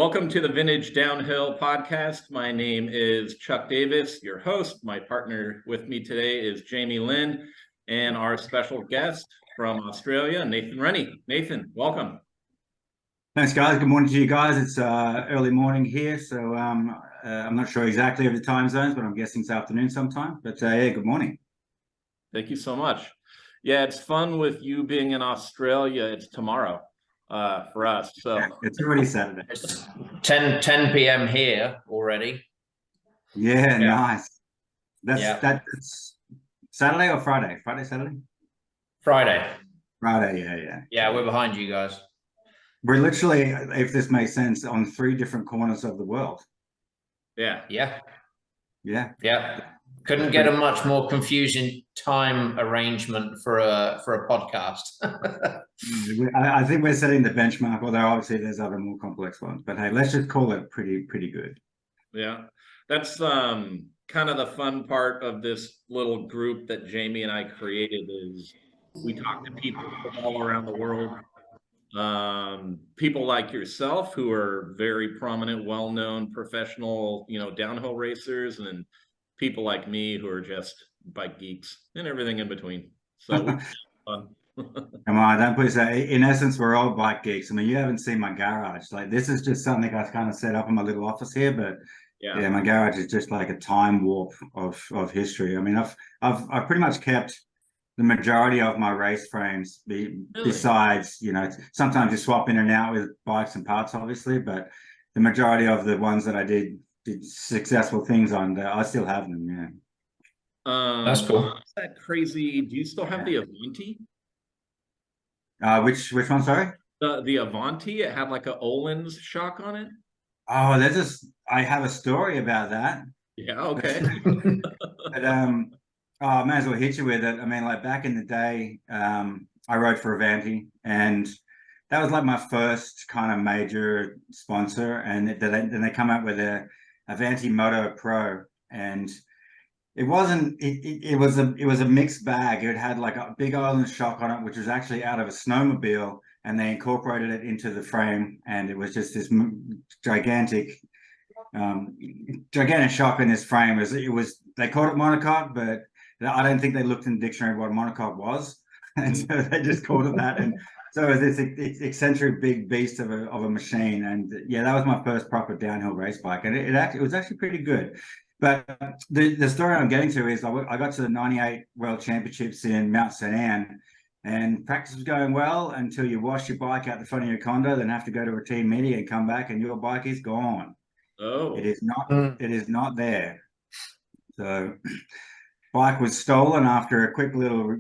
Welcome to the Vintage Downhill podcast. My name is Chuck Davis, your host. My partner with me today is Jamie Lynn, and our special guest from Australia, Nathan Rennie. Nathan, welcome. Thanks, guys. Good morning to you guys. It's early morning here, so I'm not sure exactly of the time zones, but I'm guessing it's afternoon sometime. But yeah, good morning. Thank you so much. Yeah, it's fun with you being in Australia. It's tomorrow for us. So it's already Saturday. It's 10 p.m. here already. Yeah, nice. That's Saturday or Friday? Saturday? Friday. Yeah. Yeah, we're behind you guys. We're literally, if this makes sense, on 3 different corners of the world. Yeah. Couldn't get a much more confusing time arrangement for a podcast. I think we're setting the benchmark, although obviously there's other more complex ones. But hey, let's just call it pretty good. Yeah, that's kind of the fun part of this little group that Jamie and I created is we talk to people from all around the world. People like yourself who are very prominent, well-known professional, downhill racers, and then people like me who are just bike geeks and everything in between. So fun. Come on, don't put that. In essence, we're all bike geeks. I mean, you haven't seen my garage. Like, this is just something I kind of set up in my little office here, but yeah, my garage is just like a time warp of history. I mean, I've pretty much kept the majority of my race frames, besides, sometimes you swap in and out with bikes and parts, obviously, but the majority of the ones that I did successful things on, I still have them. Yeah, that's cool. Is that crazy? Do you still have the Avanti? Which one? Sorry, the Avanti. It had like a Öhlins shock on it. Oh, I have a story about that. Yeah. Okay. But I may as well hit you with it. I mean, like back in the day, I rode for Avanti, and that was like my first kind of major sponsor. And then they come out with a Avanti Moto Pro, and it wasn't. It was a mixed bag. It had like a big Öhlins shock on it, which was actually out of a snowmobile, and they incorporated it into the frame, and it was just this gigantic shock in this frame. It was they called it monocoque, but I don't think they looked in the dictionary what a monocoque was, and so they just called it that. And so it was this eccentric big beast of a machine. And yeah, that was my first proper downhill race bike, and it was actually pretty good. But the story I'm getting to is I got to the '98 World Championships in Mount St. Anne, and practice was going well until you wash your bike out the front of your condo, then have to go to a team meeting and come back, and your bike is gone. Oh, it is not there. So bike was stolen after a quick little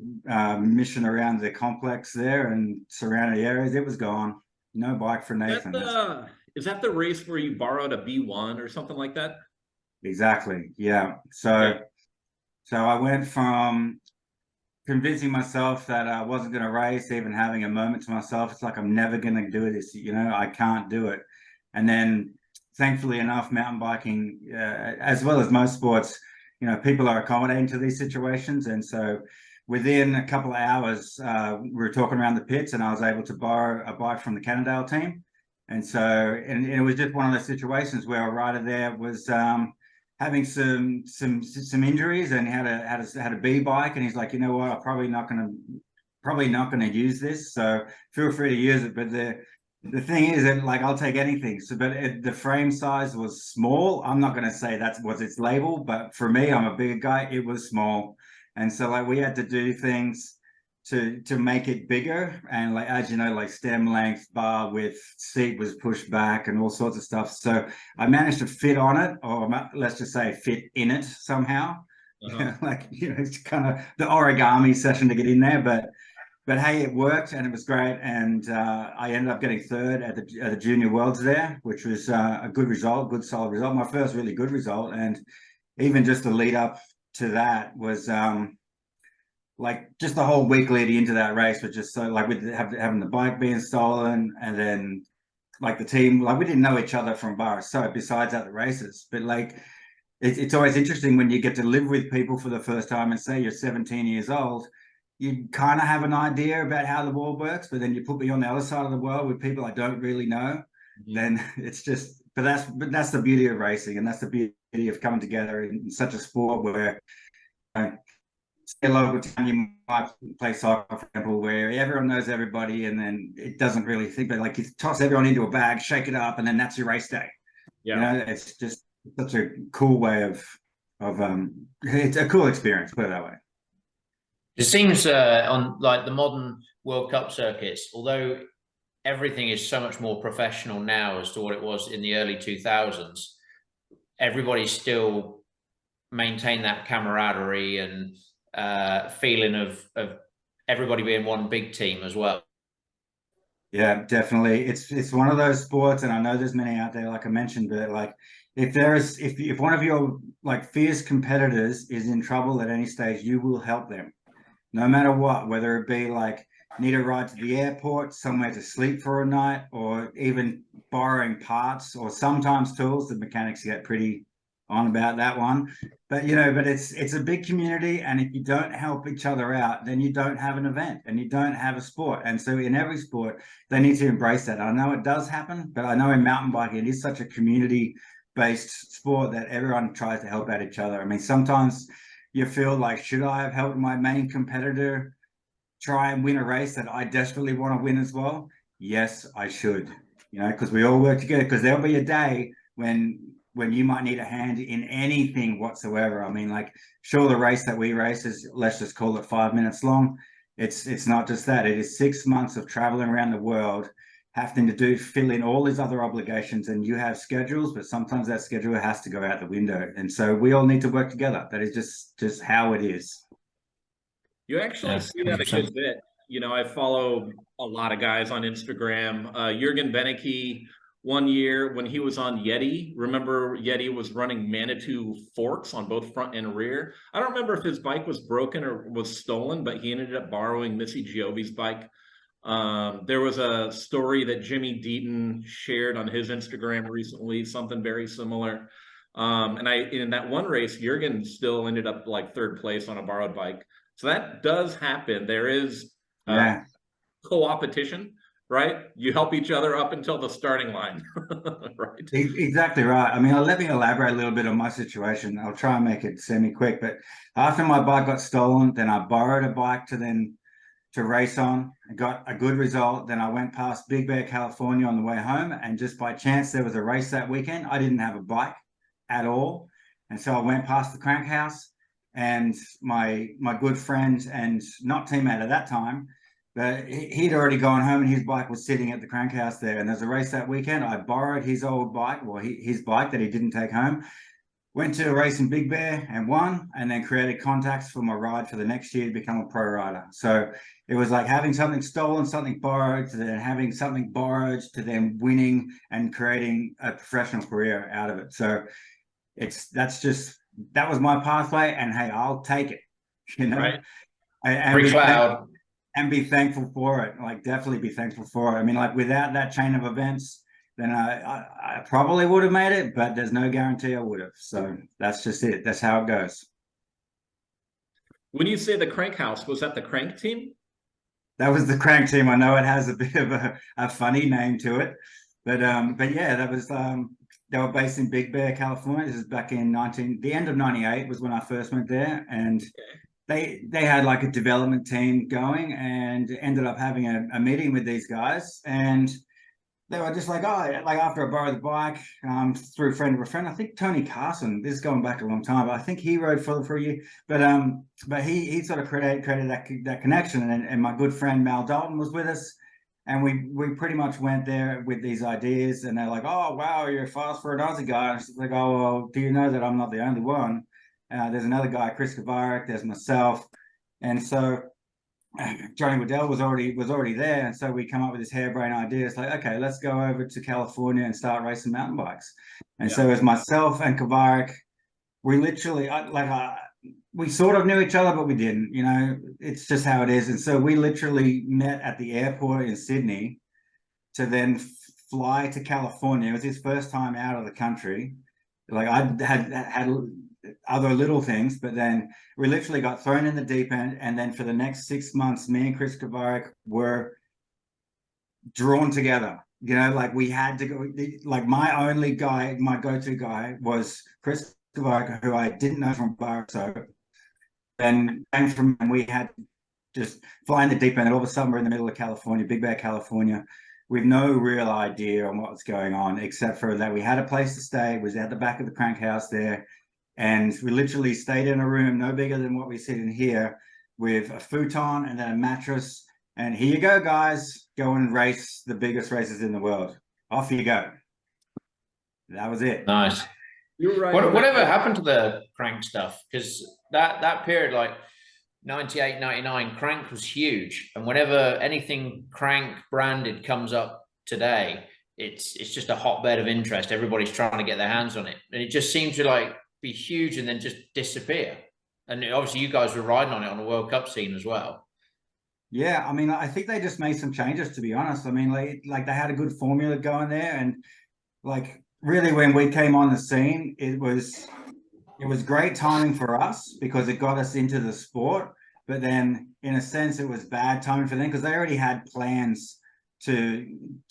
mission around the complex there and surrounding areas. It was gone. No bike for Nathan. Is that the race where you borrowed a B1 or something like that? Exactly. Yeah. So I went from convincing myself that I wasn't going to race, even having a moment to myself. It's like, I'm never going to do this. I can't do it. And then thankfully enough, mountain biking, as well as most sports, people are accommodating to these situations. And so within a couple of hours, we were talking around the pits, and I was able to borrow a bike from the Cannondale team. And so, and it was just one of those situations where a rider there was having some injuries, and had a B bike, and he's like, you know what, I'm probably not gonna use this, so feel free to use it. But the thing is that, like, I'll take anything. So, but the frame size was small. I'm not going to say that was its label, but for me, I'm a bigger guy. It was small, and so like we had to do things to make it bigger. And like, as you know, like stem length, bar width, seat was pushed back, and all sorts of stuff. So I managed to fit on it, or let's just say fit in it somehow. Like, it's kind of the origami session to get in there, but hey, it worked, and it was great. And I ended up getting third at the Junior Worlds there, which was a good result, good solid result. My first really good result. And even just the lead up to that was like just the whole week leading into that race was just so, like, with having the bike being stolen, and then like the team, like we didn't know each other from bars. So besides at the races, but like it's always interesting when you get to live with people for the first time, and say you're 17 years old. You kind of have an idea about how the world works, but then you put me on the other side of the world with people I don't really know. then it's just, but that's the beauty of racing, and that's the beauty of coming together in such a sport where a local town, you might play soccer, for example, where everyone knows everybody, and then it doesn't really think, but like you toss everyone into a bag, shake it up, and then that's your race day. Yeah. You know, it's just such a cool way of it's a cool experience, put it that way. It seems on like the modern World Cup circuits, although everything is so much more professional now as to what it was in the early 2000s, everybody still maintain that camaraderie and feeling of everybody being one big team as well. Yeah, definitely. It's one of those sports, and I know there's many out there, like I mentioned, but like if one of your like fierce competitors is in trouble at any stage, you will help them, no matter what, whether it be like need a ride to the airport, somewhere to sleep for a night, or even borrowing parts or sometimes tools. The mechanics get pretty on about that one. But it's a big community, and if you don't help each other out, then you don't have an event and you don't have a sport. And so in every sport, they need to embrace that. I know it does happen, but I know in mountain biking, it is such a community-based sport that everyone tries to help out each other. I mean, sometimes you feel like, should I have helped my main competitor try and win a race that I desperately want to win as well? Yes, I should, because we all work together, because there'll be a day when you might need a hand in anything whatsoever. I mean, like, sure, the race that we race is, let's just call it 5 minutes long. It's not just that. It is 6 months of traveling around the world, having to fill in all these other obligations, and you have schedules, but sometimes that schedule has to go out the window. And so we all need to work together. That is just how it is. You actually see that a good bit. I follow a lot of guys on Instagram. Jürgen Benecke, one year when he was on Yeti, remember Yeti was running Manitou forks on both front and rear. I don't remember if his bike was broken or was stolen, but he ended up borrowing Missy Giovie's bike. There was a story that Jimmy Deaton shared on his Instagram recently, something very similar. And in that one race, Jürgen still ended up like third place on a borrowed bike. So that does happen. There is co-opetition, right? You help each other up until the starting line, right? Exactly right. I mean, let me elaborate a little bit on my situation. I'll try and make it semi-quick. But after my bike got stolen, then I borrowed a bike to race on. I got a good result. Then I went past Big Bear, California on the way home, and just by chance there was a race that weekend. I didn't have a bike at all, and so I went past the crank house, and my good friend and not teammate at that time, but he'd already gone home, and his bike was sitting at the crank house there. And there's a race that weekend. I borrowed his old bike, or his bike that he didn't take home. Went to a race in Big Bear and won, and then created contacts for my ride for the next year to become a pro rider. So it was like having something stolen, something borrowed, to then having something borrowed, to then winning and creating a professional career out of it. So that was my pathway, and hey, I'll take it, Right. And be thankful for it. Like, definitely be thankful for it. I mean, like, without that chain of events, then I probably would have made it, but there's no guarantee I would have. So that's just it. That's how it goes. When you say the crank house, was that the crank team? That was the crank team. I know it has a bit of a funny name to it, but yeah, that was they were based in Big Bear, California. This is back in the end of '98 was when I first went there, and they had like a development team going, and ended up having a meeting with these guys, and they were just like, oh, like after I borrowed the bike through a friend of a friend, I think Tony Carson, this is going back a long time, but I think he rode for a year, but he sort of created that connection, and my good friend Mal Dalton was with us, and we pretty much went there with these ideas, and they're like, oh wow, you're fast for an Aussie guy. And I was like, oh well, do you know that I'm not the only one? There's another guy, Chris Kovarik, there's myself, and so Johnny Waddell was already there, and so we come up with this harebrained idea. It's like, okay, let's go over to California and start racing mountain bikes. And so as myself and Kovarik, we literally we sort of knew each other, but we didn't. It's just how it is. And so we literally met at the airport in Sydney to then fly to California. It was his first time out of the country. Like, I had other little things, but then we literally got thrown in the deep end, and then for the next 6 months, me and Chris Kovarik were drawn together. You know, like we had to go, like my only guy, my go-to guy was Chris Kavoka, who I didn't know from bar. So then came from, and we had just fly in the deep end. And all of a sudden we're in the middle of California, Big Bear, California, with no real idea on what was going on, except for that we had a place to stay. It was at the back of the crank house there. And we literally stayed in a room no bigger than what we sit in here, with a futon and then a mattress. And here you go, guys, go and race the biggest races in the world. Off you go. That was it. Nice. You're right. Whatever happened to the crank stuff? Because that period, like 98, 99, crank was huge. And whenever anything crank branded comes up today, it's just a hotbed of interest. Everybody's trying to get their hands on it. And it just seemed to like be huge and then just disappear. And obviously you guys were riding on it on the World Cup scene as well. Yeah, I mean, I think they just made some changes, to be honest. I mean, like they had a good formula going there, and like really when we came on the scene, it was great timing for us because it got us into the sport. But then in a sense, it was bad timing for them because they already had plans to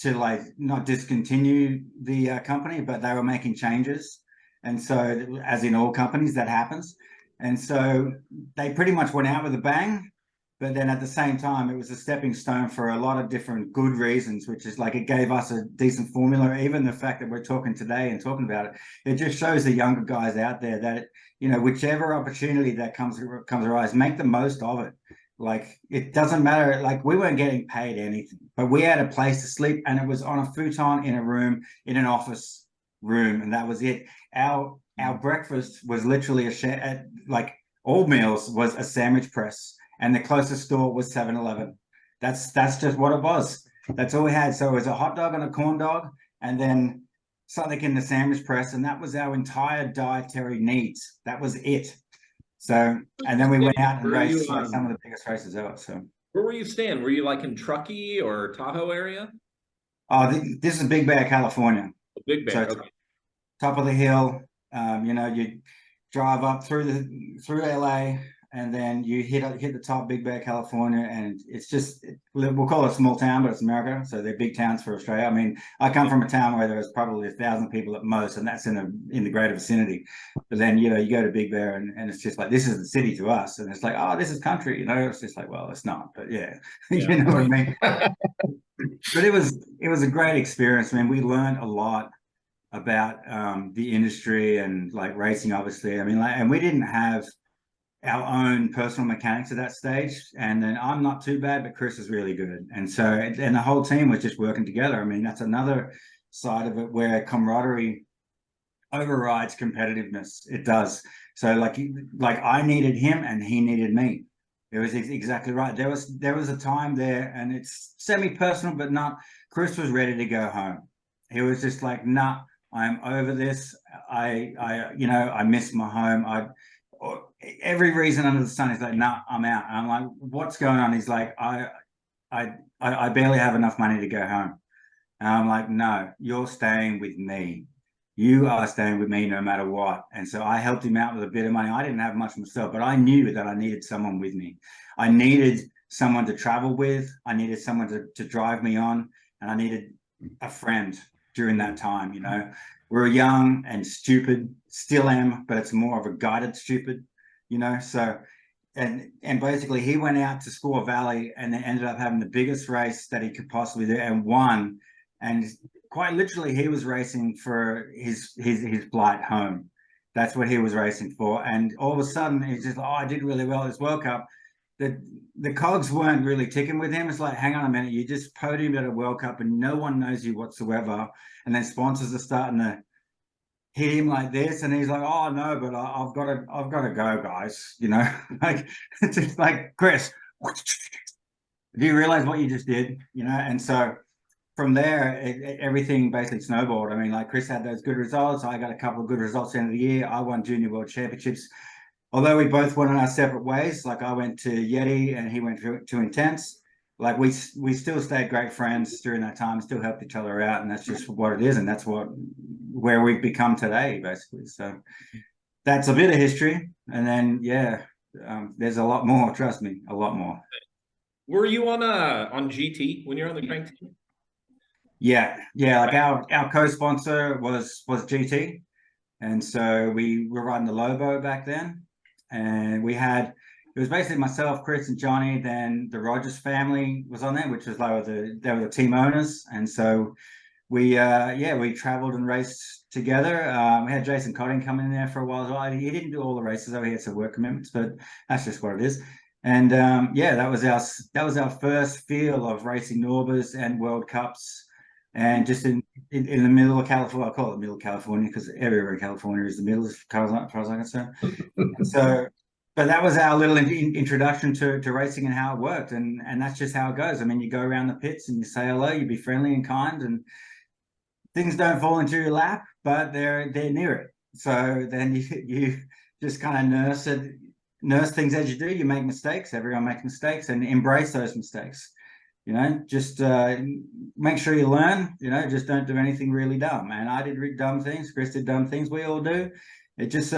like not discontinue the company, but they were making changes. And so, as in all companies, that happens. And so they pretty much went out with a bang. But then at the same time, it was a stepping stone for a lot of different good reasons, which is like it gave us a decent formula. Even the fact that we're talking today and talking about it, it just shows the younger guys out there that, you know, whichever opportunity that comes arise, make the most of it. Like it doesn't matter. Like we weren't getting paid anything, but we had a place to sleep, and it was on a futon in a room in an office room, and that was it. Our breakfast was literally like all meals was a sandwich press. And the closest store was 7-Eleven. That's just what it was. That's all we had. So it was a hot dog and a corn dog, and then something in the sandwich press, and that was our entire dietary needs. That was it. So, and then we went out and raced like some of the biggest races ever. So, where were you staying? Were you like in Truckee or Tahoe area? Oh, this is Big Bear, California. Big Bear. So, okay. Top of the hill. You know, you drive up through LA. And then you hit the top, Big Bear, California, and it's just, we'll call it a small town, but it's America, so they're big towns for Australia. I mean, I come from a town where there's probably 1,000 people at most, and that's in the greater vicinity. But then, you know, you go to Big Bear, and it's just like, this is the city to us, and it's like, oh, this is country, you know. It's just like, well, it's not, but yeah. You know what I mean. But it was a great experience. I mean, we learned a lot about the industry and like racing, obviously. I mean, like, and we didn't have our own personal mechanics at that stage, and then I'm not too bad, but Chris is really good, and so and the whole team was just working together. I mean, that's another side of it where camaraderie overrides competitiveness. It does. So like I needed him and he needed me. It was exactly right. There was a time there, and it's semi-personal, but not. Chris was ready to go home. He was just like, nah, I'm over this. I miss my home. Every reason under the sun is like, nah, I'm out. And I'm like, what's going on? He's like, I barely have enough money to go home. And I'm like, no, you're staying with me. You are staying with me no matter what. And so I helped him out with a bit of money. I didn't have much myself, but I knew that I needed someone with me. I needed someone to travel with. I needed someone to drive me on. And I needed a friend during that time, you know. We're young and stupid, still am, but it's more of a guided stupid, you know. So, and basically he went out to Squaw Valley and then ended up having the biggest race that he could possibly do and won. And quite literally, he was racing for his flight home. That's what he was racing for. And all of a sudden, he's just like, oh, I did really well at this World Cup. The cogs weren't really ticking with him. It's like, hang on a minute, you just podiumed at a World Cup and no one knows you whatsoever. And then sponsors are starting to hit him like this, and he's like, oh no, but I've got to go, guys. You know, like it's just like, Chris, do you realize what you just did? You know, and so from there, everything basically snowballed. I mean, like Chris had those good results. I got a couple of good results at the end of the year. I won Junior World Championships. Although we both went on our separate ways, like I went to Yeti and he went to Intense, like we still stayed great friends during that time, still helped each other out, and that's just what it is, and that's where we've become today, basically. So that's a bit of history, and then there's a lot more. Trust me, a lot more. Were you on GT when you're on the crank team? Yeah, like our co-sponsor was GT, and so we were riding the Lobo back then, and it was basically myself, Chris, and Johnny. Then the Rogers family was on there, which was like they were the team owners, and so we traveled and raced together. We had Jason Cotting come in there for a while as well. He didn't do all the races, though. He had some work commitments, but that's just what it is. And that was our first feel of racing Norbers and World Cups, and just in the middle of California. I call it the middle of California because everywhere in California is the middle, as far as I'm concerned. So, but that was our little introduction to racing and how it worked, and that's just how it goes. I mean, you go around the pits and you say hello, you be friendly and kind, and things don't fall into your lap, but they're near it. So then you just kind of nurse things as you do. You make mistakes. Everyone makes mistakes, and embrace those mistakes. You know, just make sure you learn. You know, just don't do anything really dumb. And I did dumb things. Chris did dumb things. We all do. It just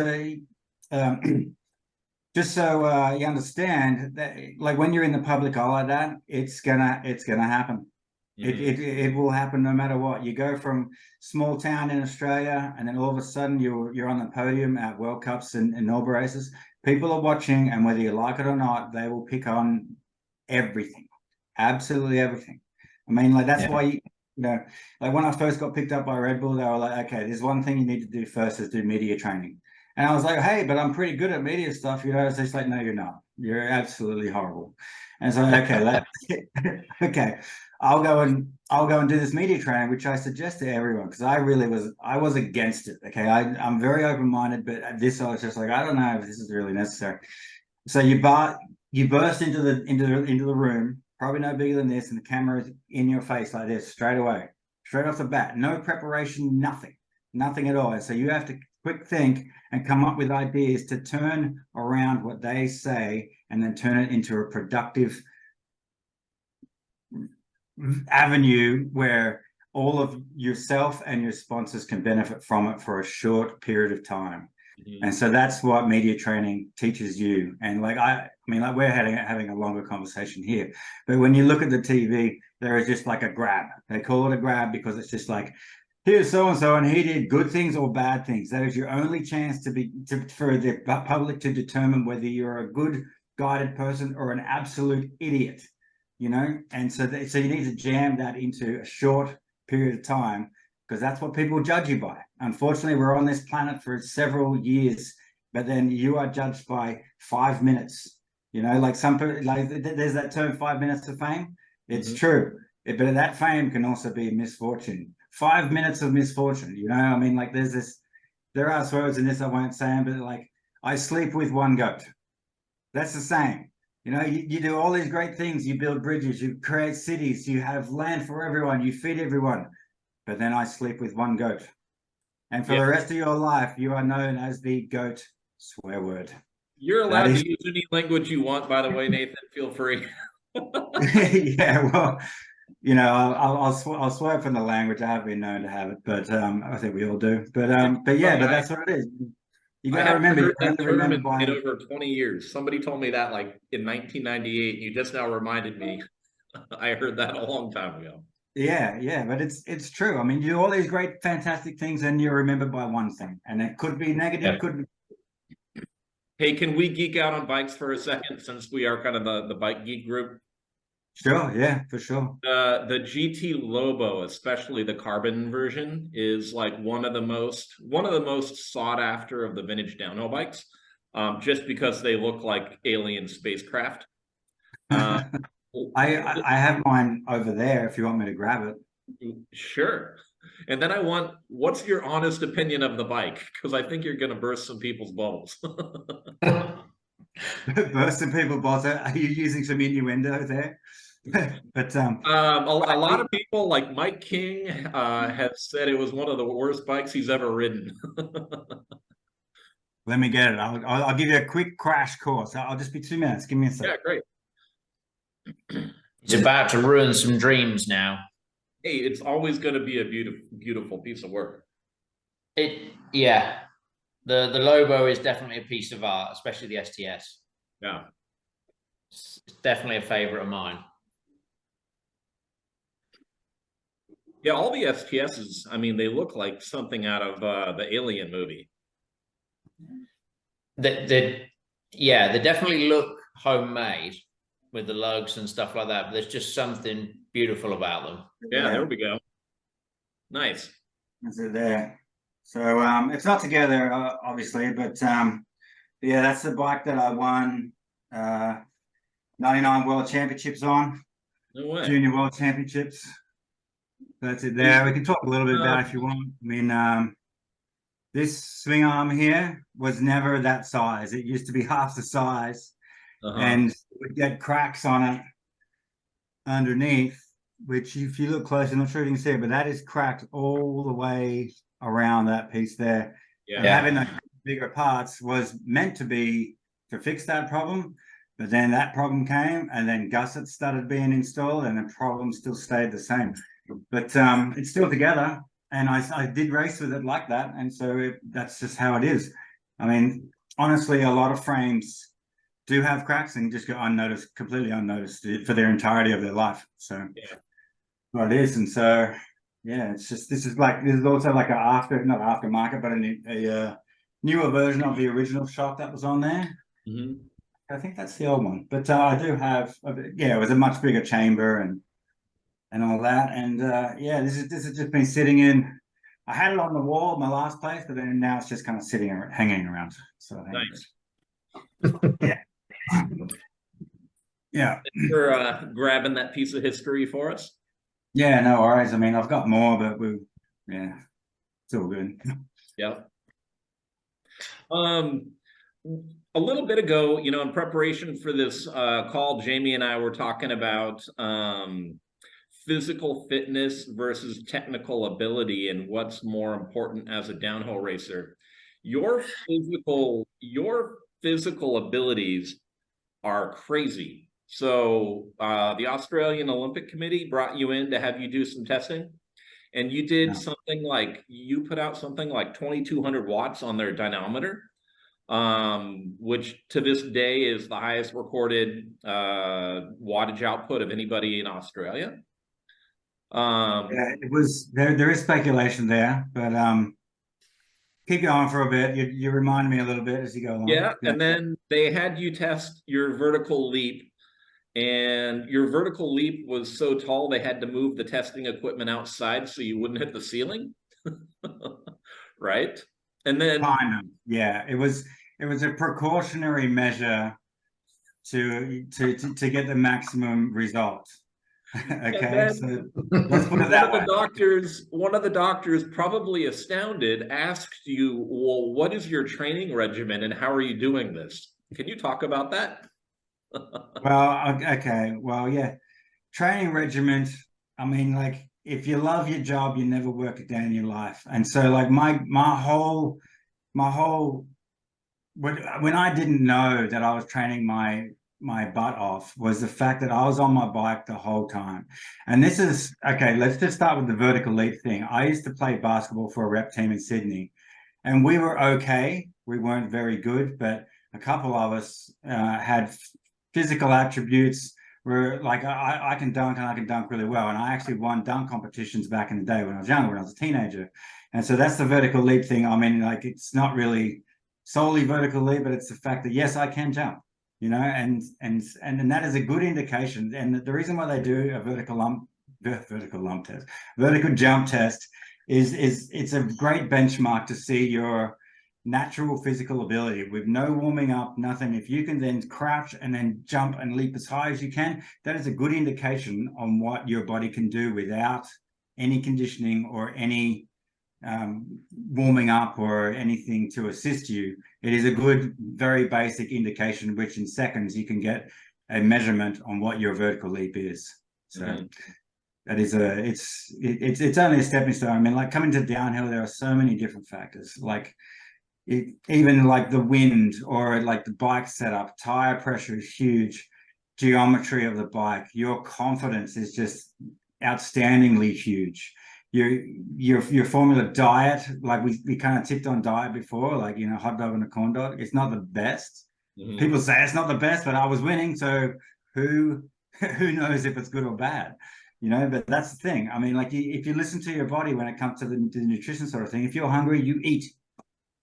just so you understand that, like, when you're in the public eye like that, it's gonna happen. It will happen no matter what. You go from small town in Australia, and then all of a sudden you're on the podium at World Cups and Norber races. People are watching, and whether you like it or not, they will pick on everything, absolutely everything. I mean, like, that's why you know, like, when I first got picked up by Red Bull, they were like, okay, there's one thing you need to do first is do media training. And I was like, hey, but I'm pretty good at media stuff, you know. It's just like, no, you're not. You're absolutely horrible. And so, okay, okay. I'll go and do this media training, which I suggest to everyone, because I was against it. Okay, I'm very open-minded, but at this I was just like, I don't know if this is really necessary. So you burst into the room, probably no bigger than this, and the camera is in your face like this straight away, straight off the bat, no preparation, nothing at all. And so you have to quick think and come up with ideas to turn around what they say, and then turn it into a productive avenue where all of yourself and your sponsors can benefit from it for a short period of time. And so that's what media training teaches you. And like, I mean, like, we're having a longer conversation here, but when you look at the TV, there is just like a grab. They call it a grab because it's just like, here's so-and-so, and he did good things or bad things. That is your only chance for the public to determine whether you're a good guided person or an absolute idiot, you know? And so you need to jam that into a short period of time, because that's what people judge you by. Unfortunately, we're on this planet for several years, but then you are judged by 5 minutes. You know, like there's that term, 5 minutes of fame. It's true, but that fame can also be misfortune. 5 minutes of misfortune, you know? I mean, like, there are swears in this I won't say them, but like, I sleep with one goat. That's the same. You know, you do all these great things. You build bridges, you create cities, you have land for everyone, you feed everyone. But then I sleep with one goat. And for the rest of your life, you are known as the goat swear word. You're allowed to use any language you want, by the way, Nathan. Feel free. Yeah, well, you know, I'll swear from the language. I have been known to have it, but I think we all do. But yeah, but that's what it is. You got to remember. You that term in over 20 years. Somebody told me that like in 1998. You just now reminded me. I heard that a long time ago. Yeah, but it's true. I mean, you do all these great, fantastic things, and you're remembered by one thing, and it could be negative, could be. Hey, can we geek out on bikes for a second, since we are kind of the bike geek group? Sure, yeah, for sure. The GT Lobo, especially the carbon version, is like one of the most sought after of the vintage downhill bikes, just because they look like alien spacecraft. I have mine over there if you want me to grab it. Sure. And then what's your honest opinion of the bike? Because I think you're going to burst some people's bubbles. Burst some people's bubbles. Are you using some innuendo there? But a lot of people, like Mike King, have said it was one of the worst bikes he's ever ridden. Let me get it. I'll give you a quick crash course. I'll just be 2 minutes. Give me a second. Yeah, great. He's about to ruin some dreams now. Hey, it's always going to be a beautiful piece of work. Yeah. The Lobo is definitely a piece of art, especially the STS. Yeah. It's definitely a favorite of mine. Yeah, all the STSs, I mean, they look like something out of the Alien movie. Yeah, they definitely look homemade with the lugs and stuff like that, but there's just something beautiful about them. Yeah, there we go. Nice. Is it there? So it's not together, obviously, but yeah, that's the bike that I won 99 World Championships on, No way. Junior World Championships. That's it there. We can talk a little bit about it if you want. I mean, this swing arm here was never that size. It used to be half the size, and would get cracks on it underneath, which if you look close, I'm not sure if you can see it, but that is cracked all the way around that piece there. Yeah. And having the bigger parts was meant to be to fix that problem, but then that problem came, and then gussets started being installed, and the problem still stayed the same. But it's still together, and I did race with it like that, and so that's just how it is. I mean, honestly, a lot of frames do have cracks and just go unnoticed, completely unnoticed for their entirety of their life. So Yeah. what it is, and so yeah, it's just this is also like not aftermarket, but a newer version of the original shock that was on there. Mm-hmm. I think that's the old one, but I do have yeah, it was a much bigger chamber and all that, and yeah, this has just been sitting in. I had it on the wall at my last place, but then now it's just kind of sitting or hanging around. So Nice. Yeah. Yeah. Thanks for grabbing that piece of history for us. Yeah, no worries. I mean, I've got more, but yeah, it's all good. Yeah. A little bit ago, you know, in preparation for this call, Jamie and I were talking about physical fitness versus technical ability and what's more important as a downhill racer. Your physical abilities are crazy. So the Australian Olympic Committee brought you in to have you do some testing, and you did something like, you put out something like 2,200 watts on their dynamometer, which to this day is the highest recorded wattage output of anybody in Australia. Yeah, it was there is speculation there, but keep going for a bit. You remind me a little bit as you go along. Yeah, and then they had you test your vertical leap, and your vertical leap was so tall they had to move the testing equipment outside so you wouldn't hit the ceiling. Right? And then kind of, yeah, it was a precautionary measure to get the maximum result. Okay, so let's put it that way. One of the doctors, probably astounded, asked you, well, what is your training regimen and how are you doing this? Can you talk about that? Well, okay, well, yeah, training regimen. I mean, like, if you love your job, you never work a day in your life. And so, like, my whole when I didn't know that I was training my butt off was the fact that I was on my bike the whole time. And this is okay, let's just start with the vertical leap thing. I used to play basketball for a rep team in Sydney, and we were okay. We weren't very good, but a couple of us had physical attributes where, like, I can dunk, and I can dunk really well. And I actually won dunk competitions back in the day when I was younger, when I was a teenager. And so that's the vertical leap thing. I mean, like, it's not really solely vertical leap, but it's the fact that, yes, I can jump, you know, and that is a good indication. And the reason why they do a vertical jump test is it's a great benchmark to see your natural physical ability with no warming up, nothing. If you can then crouch and then jump and leap as high as you can, that is a good indication on what your body can do without any conditioning or any warming up or anything to assist you. It is a good, very basic indication, which in seconds you can get a measurement on what your vertical leap is. So that is it's only a stepping stone. I mean, like, coming to downhill, there are so many different factors, like even like the wind, or like the bike setup, tire pressure is huge, geometry of the bike, your confidence is just outstandingly huge. Your formula diet, like we kind of tipped on diet before, like, you know, hot dog and a corn dog, it's not the best. People say it's not the best, but I was winning, so who knows if it's good or bad. you know. But that's the thing. I mean, like if you listen to your body when it comes to the nutrition sort of thing, if you're hungry, you eat.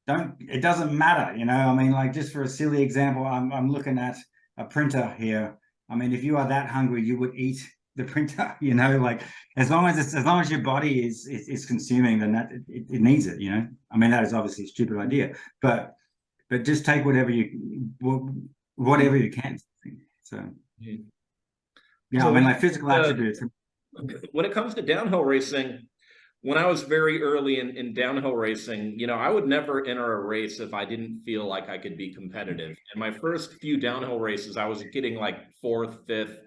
It doesn't matter, you know. I mean, like just for a silly example, I'm looking at a printer here. I mean, if you are that hungry, you would eat the printer, you know, like as long as your body is consuming, then that it needs it, you know. I mean, that is obviously a stupid idea, but just take whatever you can. So yeah, So I mean, like physical attributes. when it comes to downhill racing, when I was very early in downhill racing, you know, I would never enter a race if I didn't feel like I could be competitive. And my first few downhill races, I was getting like fourth, fifth,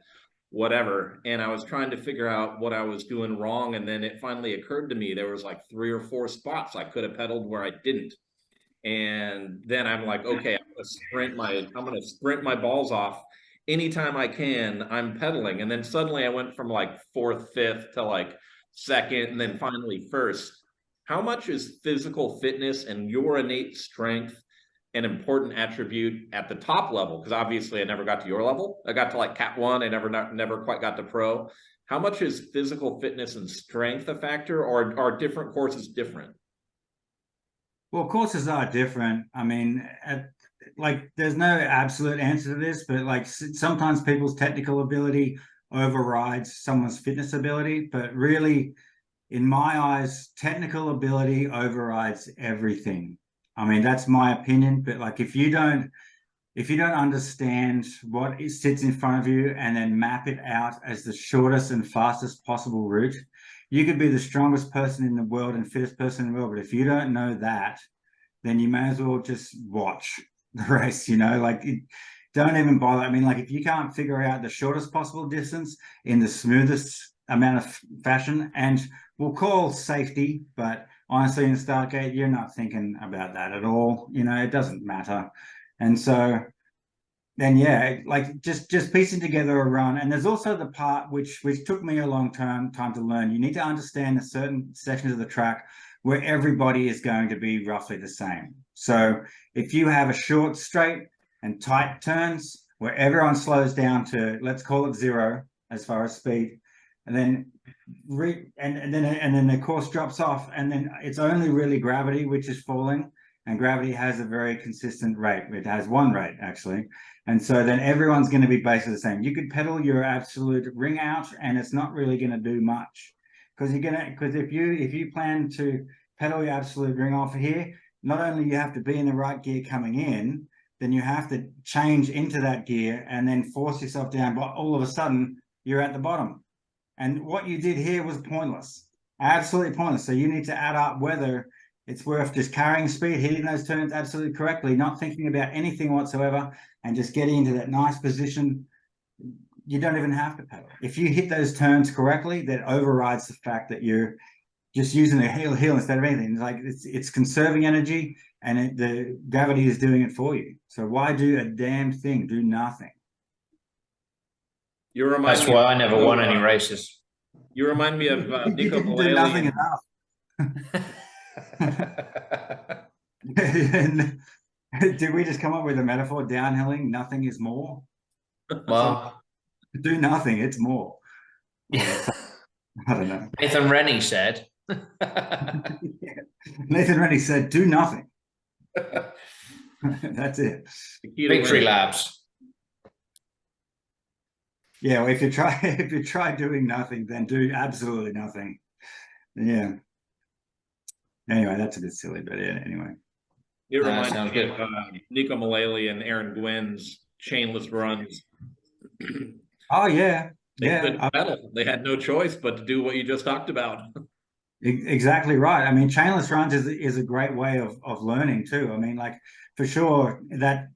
whatever. And I was trying to figure out what I was doing wrong. And then it finally occurred to me there was like 3 or 4 spots I could have pedaled where I didn't. And then I'm like, okay, I'm gonna sprint my balls off anytime I can. I'm pedaling. And then suddenly I went from like fourth, fifth to like second, and then finally first. How much is physical fitness and your innate strength an important attribute at the top level? Because obviously I never got to your level. I got to like Cat 1. I never quite got to pro. How much is physical fitness and strength a factor, or are different courses different? Well, courses are different. I mean, like there's no absolute answer to this, but like sometimes people's technical ability overrides someone's fitness ability. But really, in my eyes, technical ability overrides everything. I mean, that's my opinion. But like, if you don't understand what sits in front of you and then map it out as the shortest and fastest possible route, you could be the strongest person in the world and fittest person in the world, but if you don't know that, then you may as well just watch the race, you know, like don't even bother. I mean, like if you can't figure out the shortest possible distance in the smoothest amount of fashion, and we'll call safety, but honestly in Stargate, you're not thinking about that at all. You know, it doesn't matter. And so then yeah, like just piecing together a run. And there's also the part which took me a long time to learn. You need to understand the certain sections of the track where everybody is going to be roughly the same. So if you have a short straight and tight turns where everyone slows down to, let's call it 0 as far as speed, and then and then the course drops off, and then it's only really gravity which is falling. And gravity has a very consistent rate. It has one rate actually. And so then everyone's going to be basically the same. You could pedal your absolute ring out and it's not really going to do much, because if you plan to pedal your absolute ring off here, not only you have to be in the right gear coming in, then you have to change into that gear and then force yourself down, but all of a sudden you're at the bottom. And what you did here was pointless, absolutely pointless. So you need to add up whether it's worth just carrying speed, hitting those turns absolutely correctly, not thinking about anything whatsoever, and just getting into that nice position. You don't even have to pedal. If you hit those turns correctly, that overrides the fact that you're just using the heel instead of anything. It's like it's conserving energy, and the gravity is doing it for you. So why do a damn thing? Do nothing. That's why I never won any races. You remind me of You Nico didn't do nothing enough. Did we just come up with a metaphor? Downhilling, nothing is more. Well, so, do nothing, it's more. I don't know. Nathan Rennie said. Nathan Rennie said, "Do nothing." That's it. Victory laps. Yeah, well, if you try doing nothing, then do absolutely nothing. Yeah. Anyway, that's a bit silly, but yeah, anyway. It reminds me of Nico Mullally and Aaron Gwynn's chainless runs. Oh yeah, they couldn't pedal. They had no choice but to do what you just talked about. Exactly right. I mean, chainless runs is a great way of learning too. I mean, like for sure that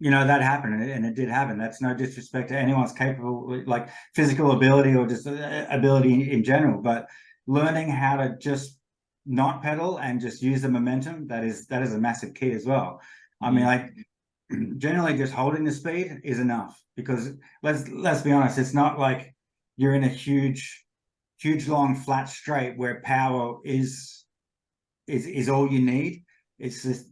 that happened, and it did happen. That's no disrespect to anyone's capable, like physical ability or just ability in general, but learning how to just not pedal and just use the momentum, that is a massive key as well. I mean, like generally just holding the speed is enough, because let's be honest, it's not like you're in a huge long flat straight where power is all you need. It's just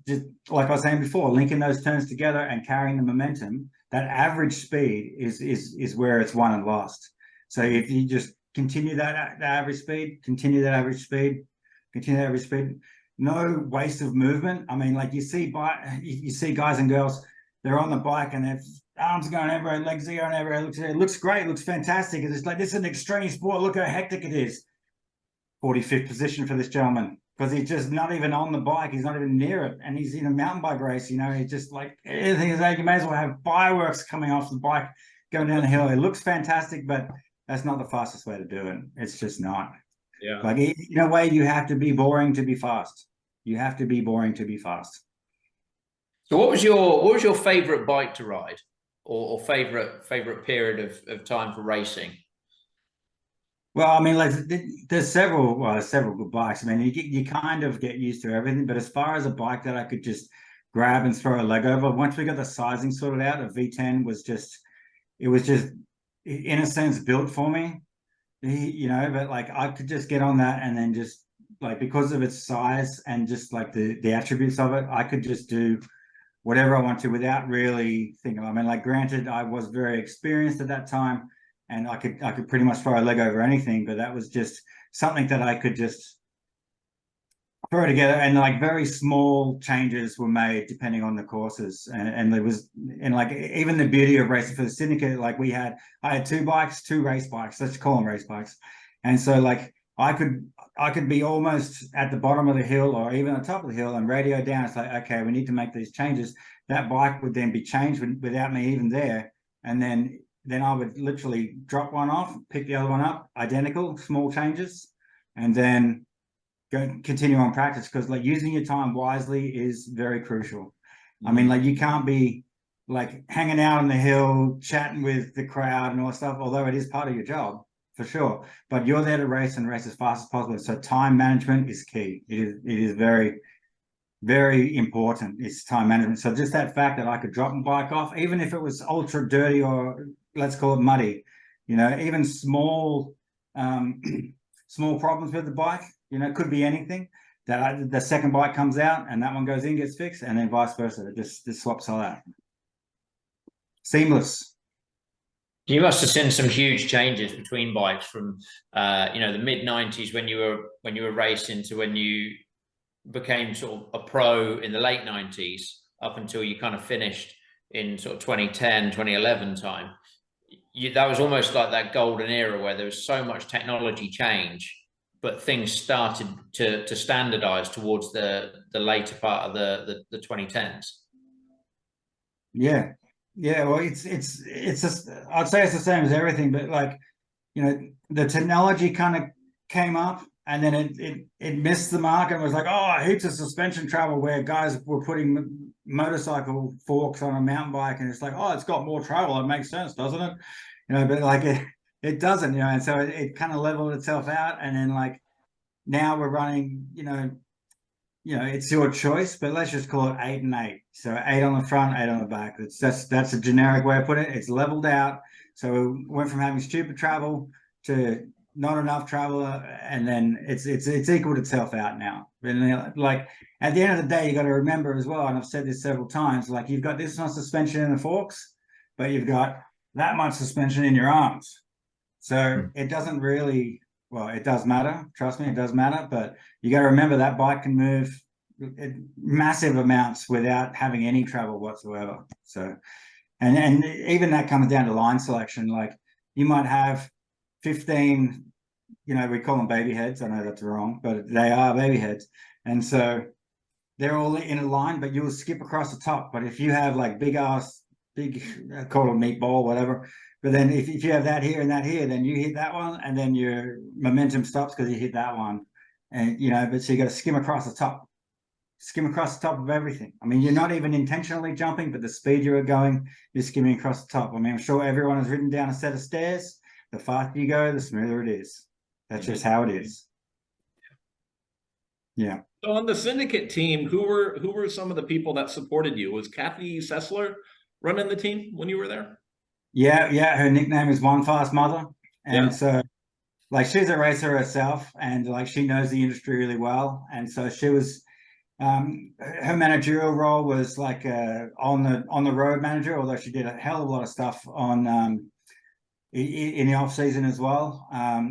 like I was saying before, linking those turns together and carrying the momentum. That average speed is where it's won and lost. So if you just continue that average speed, continue that average speed, continue that average speed. No waste of movement. I mean, like you see guys and girls, they're on the bike and their arms are going everywhere, legs are going everywhere. It looks great, it looks fantastic. It's like, this is an extreme sport. Look how hectic it is. 45th position for this gentleman, because he's just not even on the bike. He's not even near it. And he's in a mountain bike race, you know, he's just like, everything is like, you may as well have fireworks coming off the bike, going down the hill. It looks fantastic, but that's not the fastest way to do it. It's just not. Yeah. Like, in a way, you have to be boring to be fast. You have to be boring to be fast. So what was your favorite bike to ride, or favorite period of time for racing? Well, I mean, like there's several good bikes. I mean, you kind of get used to everything, but as far as a bike that I could just grab and throw a leg over, once we got the sizing sorted out, a V10 was just, it was just in a sense built for me, you know. But like I could just get on that, and then just like, because of its size and just like the attributes of it, I could just do whatever I want to without really thinking. I mean, like, granted, I was very experienced at that time, and I could pretty much throw a leg over anything, but that was just something that I could just throw together, and like very small changes were made depending on the courses. And there was, and like, even the beauty of racing for the syndicate, like I had two race bikes, let's call them race bikes. And so like I could be almost at the bottom of the hill or even on top of the hill and radio down. It's like, okay, we need to make these changes. That bike would then be changed without me even there. And then I would literally drop one off, pick the other one up, identical, small changes, and then continue on practice. Because like, using your time wisely is very crucial. I mean, like, you can't be like hanging out on the hill, chatting with the crowd and all that stuff, although it is part of your job for sure. But you're there to race and race as fast as possible. So time management is key. It is very, very important. It's time management. So just that fact that I could drop my bike off, even if it was ultra dirty or let's call it muddy, you know, even small problems with the bike, you know, it could be anything. That the second bike comes out and that one goes in, gets fixed, and then vice versa. It just swaps all out. Seamless. You must have seen some huge changes between bikes from, you know, the mid-90s when you were racing to when you became sort of a pro in the late 90s up until you kind of finished in sort of 2010, 2011 time. That was almost like that golden era where there was so much technology change, but things started to standardize towards the later part of the 2010s. Yeah, well, it's just, I'd say it's the same as everything, but like, you know, the technology kind of came up, and then it missed the mark, and was like, oh, heaps of suspension travel where guys were putting motorcycle forks on a mountain bike, and it's like, oh, it's got more travel, it makes sense, doesn't it? You know, but like it doesn't, you know. And so it kind of leveled itself out, and then like now we're running, you know, it's your choice, but let's just call it 8 and 8. So 8 on the front, 8 on the back. That's a generic way of putting it. It's leveled out. So we went from having stupid travel to not enough travel, and then it's equaled itself out now. And like, at the end of the day, you got to remember as well, and I've said this several times, like, you've got this much suspension in the forks, but you've got that much suspension in your arms. So it doesn't really, well, it does matter. Trust me, it does matter. But you got to remember that bike can move massive amounts without having any travel whatsoever. So, and even that comes down to line selection. Like, you might have 15, you know, we call them baby heads. I know that's wrong, but they are baby heads. And so they're all in a line, but you'll skip across the top. But if you have like big, I call it a meatball, whatever. But then if you have that here and that here, then you hit that one, and then your momentum stops because you hit that one. And, you know, but so you got to skim across the top of everything. I mean, you're not even intentionally jumping, but the speed you're going, you're skimming across the top. I mean, I'm sure everyone has ridden down a set of stairs. The faster you go, the smoother it is. That's just how it is. Yeah. So on the syndicate team, who were some of the people that supported you? Was Kathy Sessler running the team when you were there? Yeah. Her nickname is One Fast Mother. And Yeah. so, like, she's a racer herself, and like, she knows the industry really well. And so she was, her managerial role was like on the road manager, although she did a hell of a lot of stuff on in the off season as well.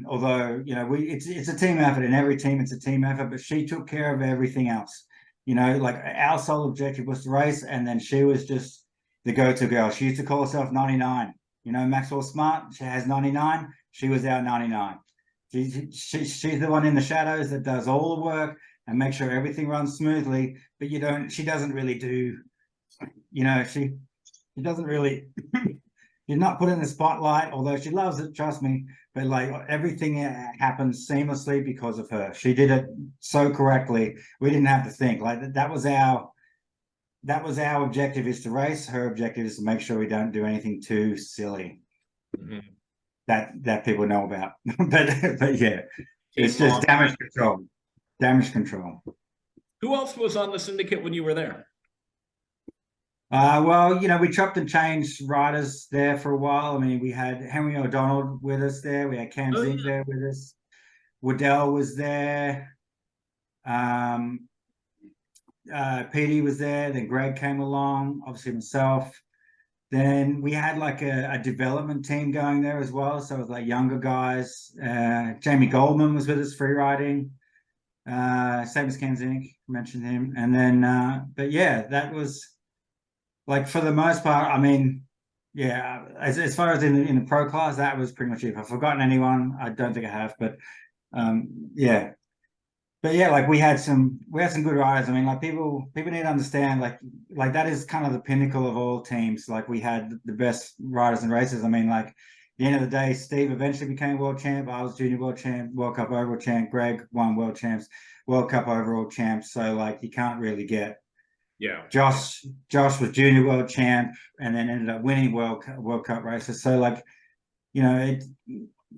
Although, you know, it's a team effort. In every team, it's a team effort. But she took care of everything else. You know, like our sole objective was to race, and then she was just the go-to girl. She used to call herself 99. You know, Maxwell Smart, she has 99. She was our 99. She's the one in the shadows that does all the work and make sure everything runs smoothly. But she doesn't really do, you know, she doesn't really. She's not put in the spotlight, although she loves it, trust me. But like everything happens seamlessly because of her. She did it so correctly. We didn't have to think. Like that was our objective, is to race. Her objective is to make sure we don't do anything too silly. Mm-hmm. That people know about. but yeah, it's just damage control. Damage control. Who else was on the syndicate when you were there? Well, you know, we chopped and changed riders there for a while. I mean, we had Henry O'Donnell with us there. We had Cam Zink there with us. Waddell was there. Petey was there. Then Greg came along, obviously myself. Then we had like a development team going there as well. So it was like younger guys. Jamie Goldman was with us free riding. Same as Cam Zink, mentioned him. And then, but yeah, that was... Like for the most part, I mean, yeah, as far as in the pro class, that was pretty much it. If I've forgotten anyone, I don't think I have, but yeah. But yeah, like we had some good riders. I mean, like people need to understand, like that is kind of the pinnacle of all teams. Like we had the best riders and races. I mean, like at the end of the day, Steve eventually became world champ. I was junior world champ, World Cup overall champ. Greg won world cup overall champ. So like you can't really get... Yeah, Josh was junior world champ and then ended up winning World Cup races. So like, you know,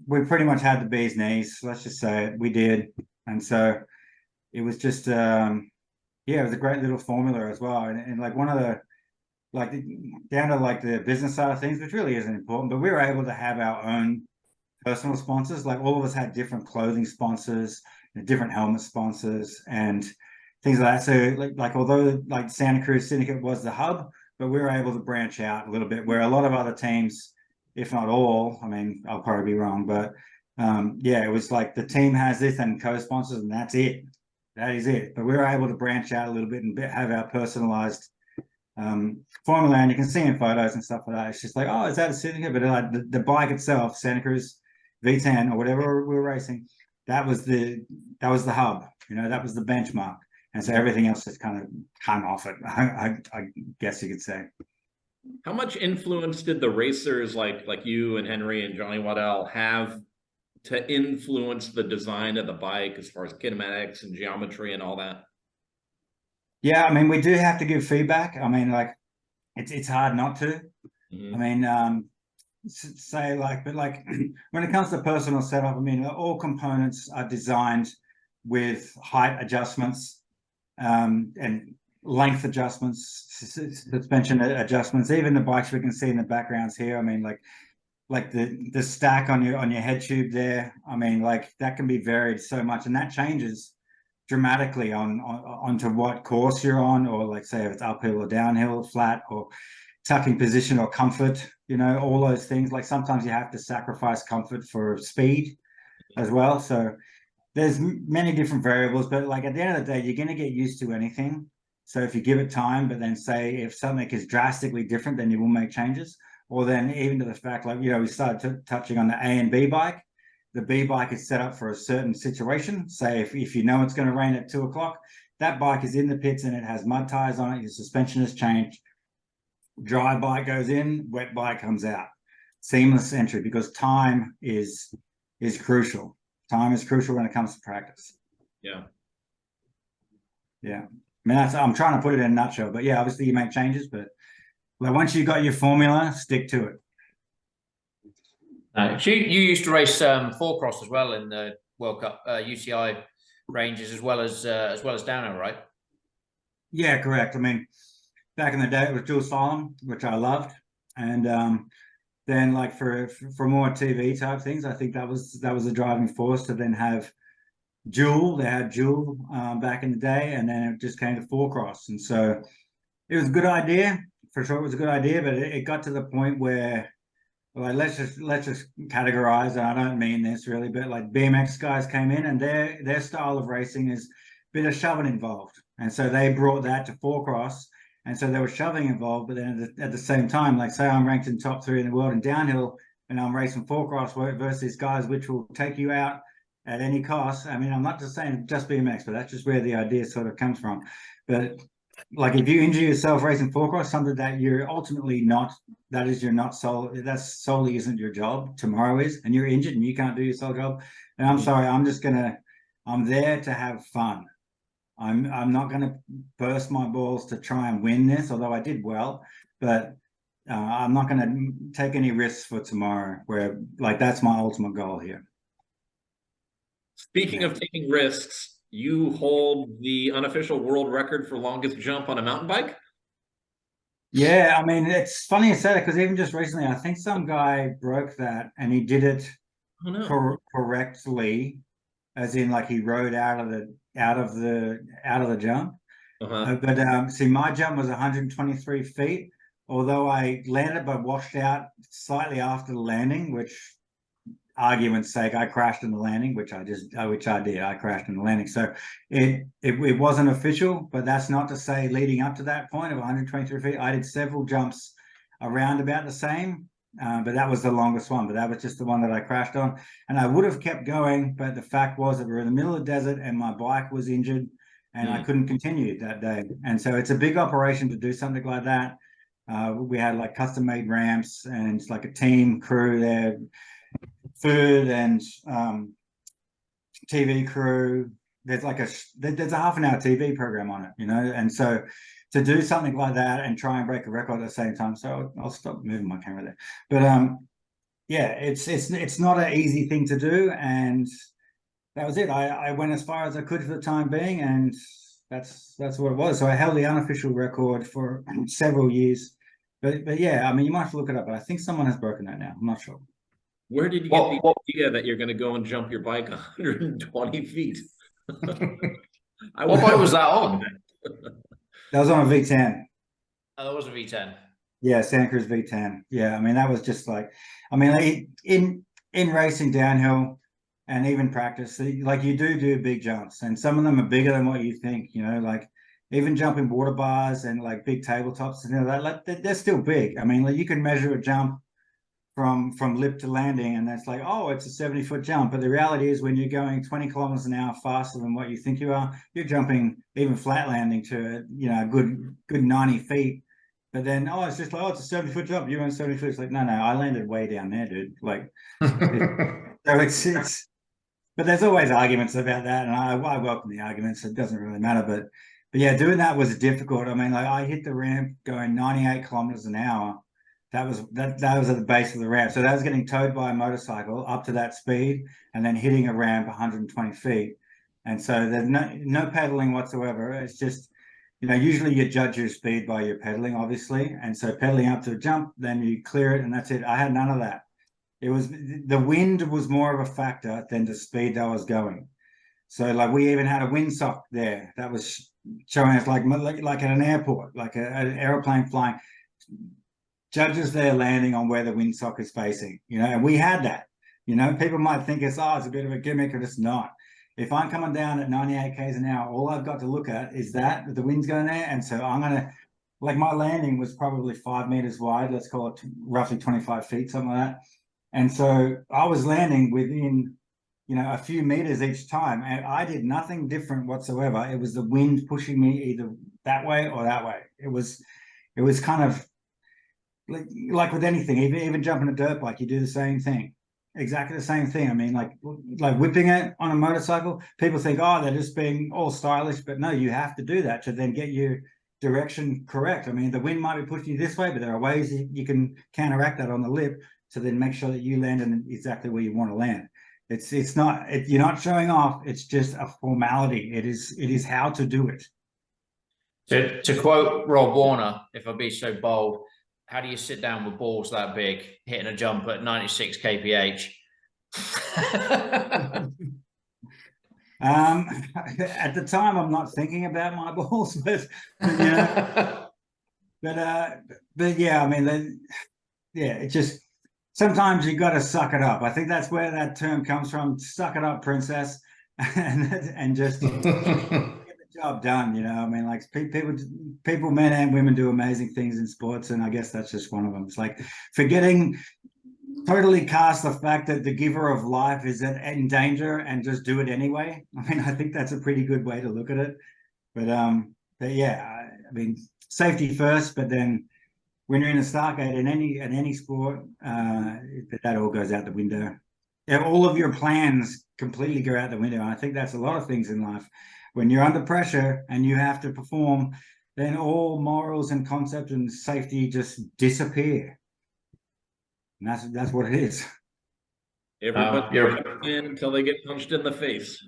we pretty much had the bee's knees. Let's just say it. We did, and so it was just yeah, it was a great little formula as well. And like one of the down to like the business side of things, which really isn't important, but we were able to have our own personal sponsors. Like all of us had different clothing sponsors, different helmet sponsors, and things like that. So like although like Santa Cruz Syndicate was the hub, but we were able to branch out a little bit, where a lot of other teams, if not all, I mean, I'll probably be wrong, but yeah, it was like the team has this and co-sponsors, and that's it. That is it. But we were able to branch out a little bit and have our personalized formula, and you can see in photos and stuff like that. It's just like, oh, is that a syndicate? But like the bike itself, Santa Cruz V10 or whatever we were racing, that was the hub. You know, that was the benchmark. And so everything else just kind of hung off it, I guess you could say. How much influence did the racers like you and Henry and Johnny Waddell have to influence the design of the bike as far as kinematics and geometry and all that? Yeah, I mean, we do have to give feedback. I mean, like, it's hard not to. Mm-hmm. I mean, say like, but like when it comes to personal setup, I mean, all components are designed with height adjustments, and length adjustments, suspension adjustments. Even the bikes we can see in the backgrounds here, I mean, like the stack on your head tube there, I mean, like that can be varied so much, and that changes dramatically onto what course you're on, or like say if it's uphill or downhill, flat or tucking position or comfort, you know, all those things. Like sometimes you have to sacrifice comfort for speed as well. So there's many different variables, but like at the end of the day, you're going to get used to anything. So if you give it time, but then say if something is drastically different, then you will make changes. Or then even to the fact, like, you know, we started touching on the A and B bike. The B bike is set up for a certain situation. Say if you know it's going to rain at 2 o'clock, that bike is in the pits and it has mud tires on it. Your suspension has changed. Dry bike goes in, wet bike comes out. Seamless entry, because time is crucial. Time is crucial when it comes to practice. Yeah. Yeah. I mean, I'm trying to put it in a nutshell, but yeah, obviously you make changes, but like once you've got your formula, stick to it. You used to race four cross as well in the World Cup UCI ranges as well as downhill, right? Yeah, correct. I mean, back in the day it was dual slalom, which I loved, and then like for more TV type things, I think that was the driving force to then have dual. They had dual back in the day, and then it just came to four cross, and so it was a good idea. For sure, it was a good idea, but it got to the point where like let's just categorize, and I don't mean this really, but like BMX guys came in and their style of racing is a bit of shoving involved, and so they brought that to four cross, and so there was shoving involved. But then at the same time, like say I'm ranked in top 3 in the world in downhill, and I'm racing four cross versus guys which will take you out at any cost. I mean, I'm not just saying just BMX, but that's just where the idea sort of comes from. But like if you injure yourself racing four cross, something that you're ultimately not, that solely isn't your job, tomorrow is, and you're injured and you can't do your sole job, and I'm sorry, I'm there to have fun. I'm not gonna burst my balls to try and win this, although I did well, but I'm not gonna take any risks for tomorrow, where like that's my ultimate goal here. Speaking of taking risks, you hold the unofficial world record for longest jump on a mountain bike. Yeah, I mean, it's funny you say that, because even just recently, I think some guy broke that, and he did it correctly, as in like he rode out of the jump. But see, my jump was 123 feet, although I landed but washed out slightly after the landing, which, argument's sake, I crashed in the landing, which I did. I crashed in the landing. So it wasn't official, but that's not to say leading up to that point of 123 feet, I did several jumps around about the same, but that was the longest one. But that was just the one that I crashed on. And I would have kept going, but the fact was that we were in the middle of the desert and my bike was injured and I couldn't continue that day. And so it's a big operation to do something like that. We had like custom made ramps and it's like a team crew there, food and TV crew. There's a half an hour TV program on it, you know, and so to do something like that and try and break a record at the same time. So I'll stop moving my camera there. But yeah, it's not an easy thing to do, and that was it. I went as far as I could for the time being, and that's what it was. So I held the unofficial record for several years. But yeah, I mean, you might have to look it up, but I think someone has broken that now. I'm not sure. Where did you get the idea that you're going to go and jump your bike 120 feet? What bike was that on? That was on a V10. Oh, that was a V10. Yeah, Santa Cruz V10. Yeah, I mean, that was just like, I mean, like in racing downhill and even practice, like you do big jumps, and some of them are bigger than what you think, you know, like even jumping water bars and like big tabletops and that, like they're still big. I mean, like you can measure a jump from lip to landing, and that's like, oh, it's a 70-foot jump. But the reality is, when you're going 20 kilometers an hour faster than what you think you are, you're jumping even flat landing to, you know, a good 90 feet. But then, oh, it's just like, oh, it's a 70-foot jump. You went 70 feet. It's like, no, I landed way down there, dude. Like, so it's. But there's always arguments about that, and I welcome the arguments. It doesn't really matter. But yeah, doing that was difficult. I mean, like I hit the ramp going 98 kilometers an hour. That was at the base of the ramp. So that was getting towed by a motorcycle up to that speed and then hitting a ramp 120 feet. And so there's no pedaling whatsoever. It's just, you know, usually you judge your speed by your pedaling, obviously. And so pedaling up to a jump, then you clear it, and that's it. I had none of that. It was, the wind was more of a factor than the speed that I was going. So like we even had a windsock there that was showing us like at an airport, like an airplane flying. Judges their landing on where the windsock is facing, you know, and we had that. You know, people might think it's a bit of a gimmick, or it's not. If I'm coming down at 98 k's an hour, all I've got to look at is that the wind's going there, and so I'm gonna, like, my landing was probably 5 meters wide. Let's call it roughly 25 feet, something like that. And so I was landing within, you know, a few meters each time, and I did nothing different whatsoever. It was the wind pushing me either that way or that way. It was kind of like with anything, even jumping a dirt bike, you do the same thing, exactly the same thing. I mean, like whipping it on a motorcycle, people think, oh, they're just being all stylish, but no, you have to do that to then get your direction correct. I mean, the wind might be pushing you this way, but there are ways you can counteract that on the lip to then make sure that you land in exactly where you want to land. It's not, you're not showing off. It's just a formality. It is how to do it. To quote Rob Warner, if I be so bold, how do you sit down with balls that big, hitting a jump at 96 kph? At the time, I'm not thinking about my balls, but you know, but yeah, I mean, yeah, it just, sometimes you got to suck it up. I think that's where that term comes from. Suck it up, princess, and just get the job done. You know, I mean, like people, men and women do amazing things in sports, and I guess that's just one of them. It's like forgetting totally cast the fact that the giver of life is in danger and just do it anyway. I mean, I think that's a pretty good way to look at it. But yeah, I mean, safety first, but then when you're in a start gate in any sport, that all goes out the window. All of your plans completely go out the window. And I think that's a lot of things in life. When you're under pressure and you have to perform, then all morals and concepts and safety just disappear. And that's what it is. Everybody in until they get punched in the face.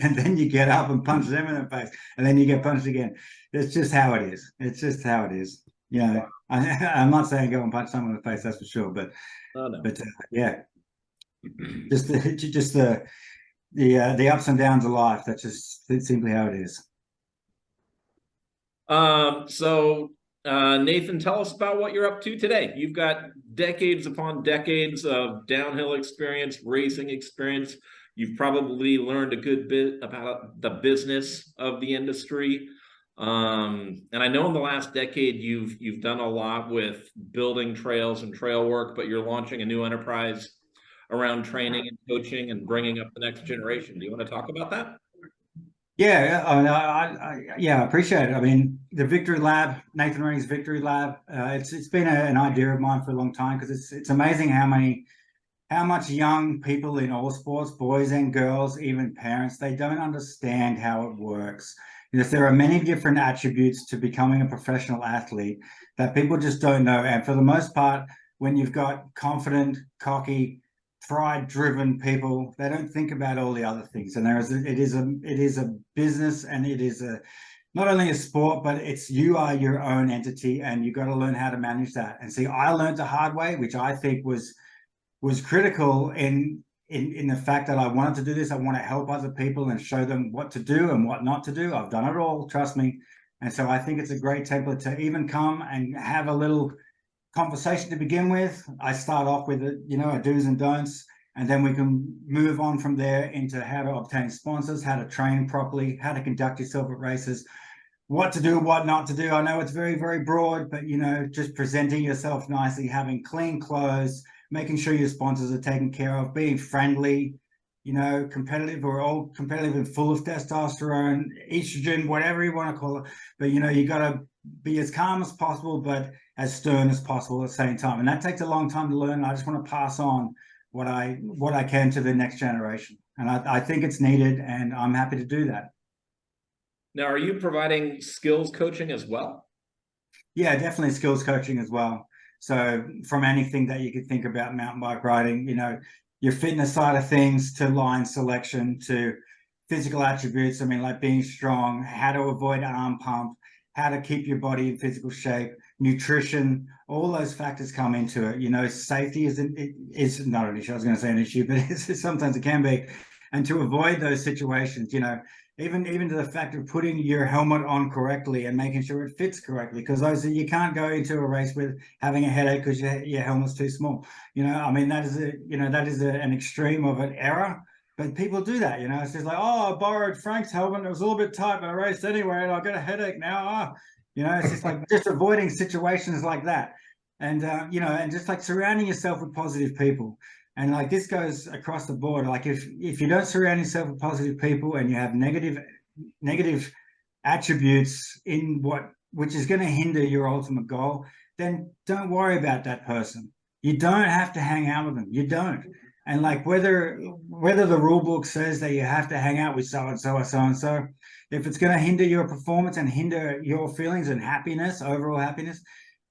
And then you get up and punch them in the face, and then you get punched again. It's just how it is. It's just how it is. You know, I'm not saying go and punch someone in the face, that's for sure. But yeah, just the ups and downs of life. That's just simply how it is. So Nathan, tell us about what you're up to today. You've got decades upon decades of downhill experience, racing experience. You've probably learned a good bit about the business of the industry. And I know in the last decade, you've done a lot with building trails and trail work, but you're launching a new enterprise around training and coaching and bringing up the next generation. Do you want to talk about that? Yeah, I appreciate it. I mean, the Victory Lab, Nathan Rennie's Victory Lab, it's been an idea of mine for a long time, because it's amazing how much young people in all sports, boys and girls, even parents, they don't understand how it works. Because there are many different attributes to becoming a professional athlete that people just don't know. And for the most part, when you've got confident, cocky, pride-driven people, they don't think about all the other things. And it is a business, and it is not only a sport, but you are your own entity, and you got to learn how to manage that. And see, I learned the hard way, which I think was critical in the fact that I wanted to do this. I want to help other people and show them what to do and what not to do. I've done it all, trust me. And so I think it's a great template to even come and have a little conversation to begin with. I start off with a do's and don'ts, and then we can move on from there into how to obtain sponsors, how to train properly, how to conduct yourself at races, what to do, what not to do. I know it's very, very broad, but just presenting yourself nicely, having clean clothes, making sure your sponsors are taken care of, being friendly, competitive. We're all competitive and full of testosterone, estrogen, whatever you want to call it. But you got to be as calm as possible, but as stern as possible at the same time. And that takes a long time to learn. I just want to pass on what I can to the next generation. And I think it's needed, and I'm happy to do that. Now, are you providing skills coaching as well? Yeah, definitely skills coaching as well. So from anything that you could think about mountain bike riding, your fitness side of things, to line selection, to physical attributes. I mean, like being strong, how to avoid arm pump, how to keep your body in physical shape, nutrition, all those factors come into it. Safety is not an issue. I was going to say an issue, but sometimes it can be. And to avoid those situations, even to the fact of putting your helmet on correctly and making sure it fits correctly, because you can't go into a race with having a headache because your helmet's too small. I mean, that is an extreme of an error. But people do that, It's just like, oh, I borrowed Frank's helmet. It was a little bit tight, but I raced anyway, and I got a headache now. It's just like just avoiding situations like that, and and just like surrounding yourself with positive people. And like this goes across the board. Like if you don't surround yourself with positive people, and you have negative attributes in which is going to hinder your ultimate goal, then don't worry about that person. You don't have to hang out with them. You don't. And like whether the rule book says that you have to hang out with so and so or so and so, if it's going to hinder your performance and hinder your feelings and happiness, overall happiness,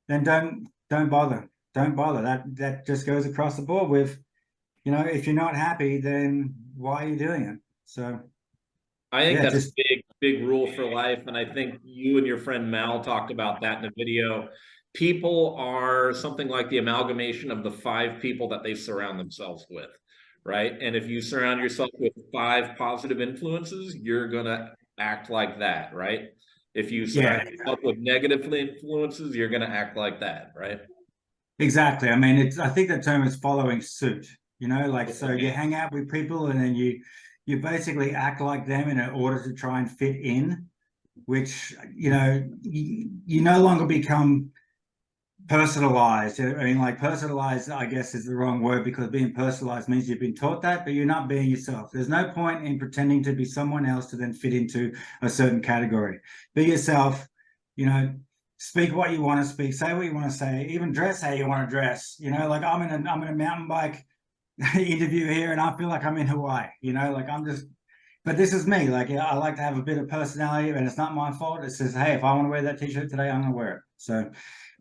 then don't bother. Don't bother. That just goes across the board with, if you're not happy, then why are you doing it? So I think that's a big rule for life. And I think you and your friend Mal talked about that in a video. People are something like the amalgamation of the 5 people that they surround themselves with, right? And if you surround yourself with 5 positive influences, you're going to act like that, right? If you surround yourself with negative influences, you're going to act like that, right? Exactly. I mean, I think the term is following suit, you know, like, so you hang out with people and then you basically act like them in order to try and fit in, which, you know, you no longer become personalized. I mean, like, personalized, I guess, is the wrong word, because being personalized means you've been taught that, but you're not being yourself. There's no point in pretending to be someone else to then fit into a certain category. Be yourself, you know, speak what you want to speak, say what you want to say, even dress how you want to dress. You know, like, I'm in a mountain bike interview here and I feel like I'm in Hawaii, you know, like, but this is me. Like, I like to have a bit of personality, and it's not my fault. It says, hey, if I want to wear that t-shirt today, I'm gonna wear it. So,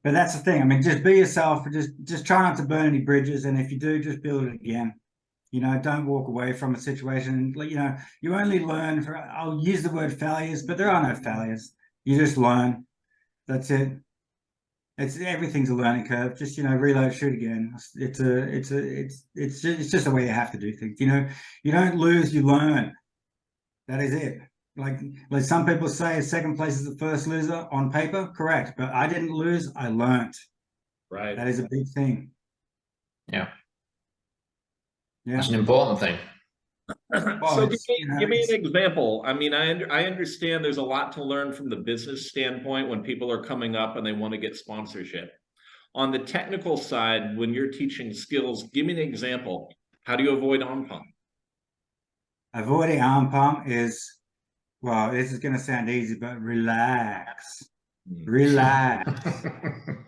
but that's the thing. I mean, just be yourself. Just try not to burn any bridges, and if you do, just build it again. You know, don't walk away from a situation. You know, you only learn for, I'll use the word failures, but there are no failures. You just learn. That's it. Everything's a learning curve. Just, you know, reload, shoot again. It's just the way you have to do things. You know, you don't lose, you learn. That is it. Like some people say, second place is the first loser on paper. Correct. But I didn't lose. I learned. Right. That is a big thing. Yeah. Yeah. That's an important thing. So give me an example. I mean, I understand there's a lot to learn from the business standpoint when people are coming up and they want to get sponsorship. On the technical side, when you're teaching skills, give me an example. How do you avoid arm pump? Avoiding arm pump is, well, this is going to sound easy, but relax. Relax.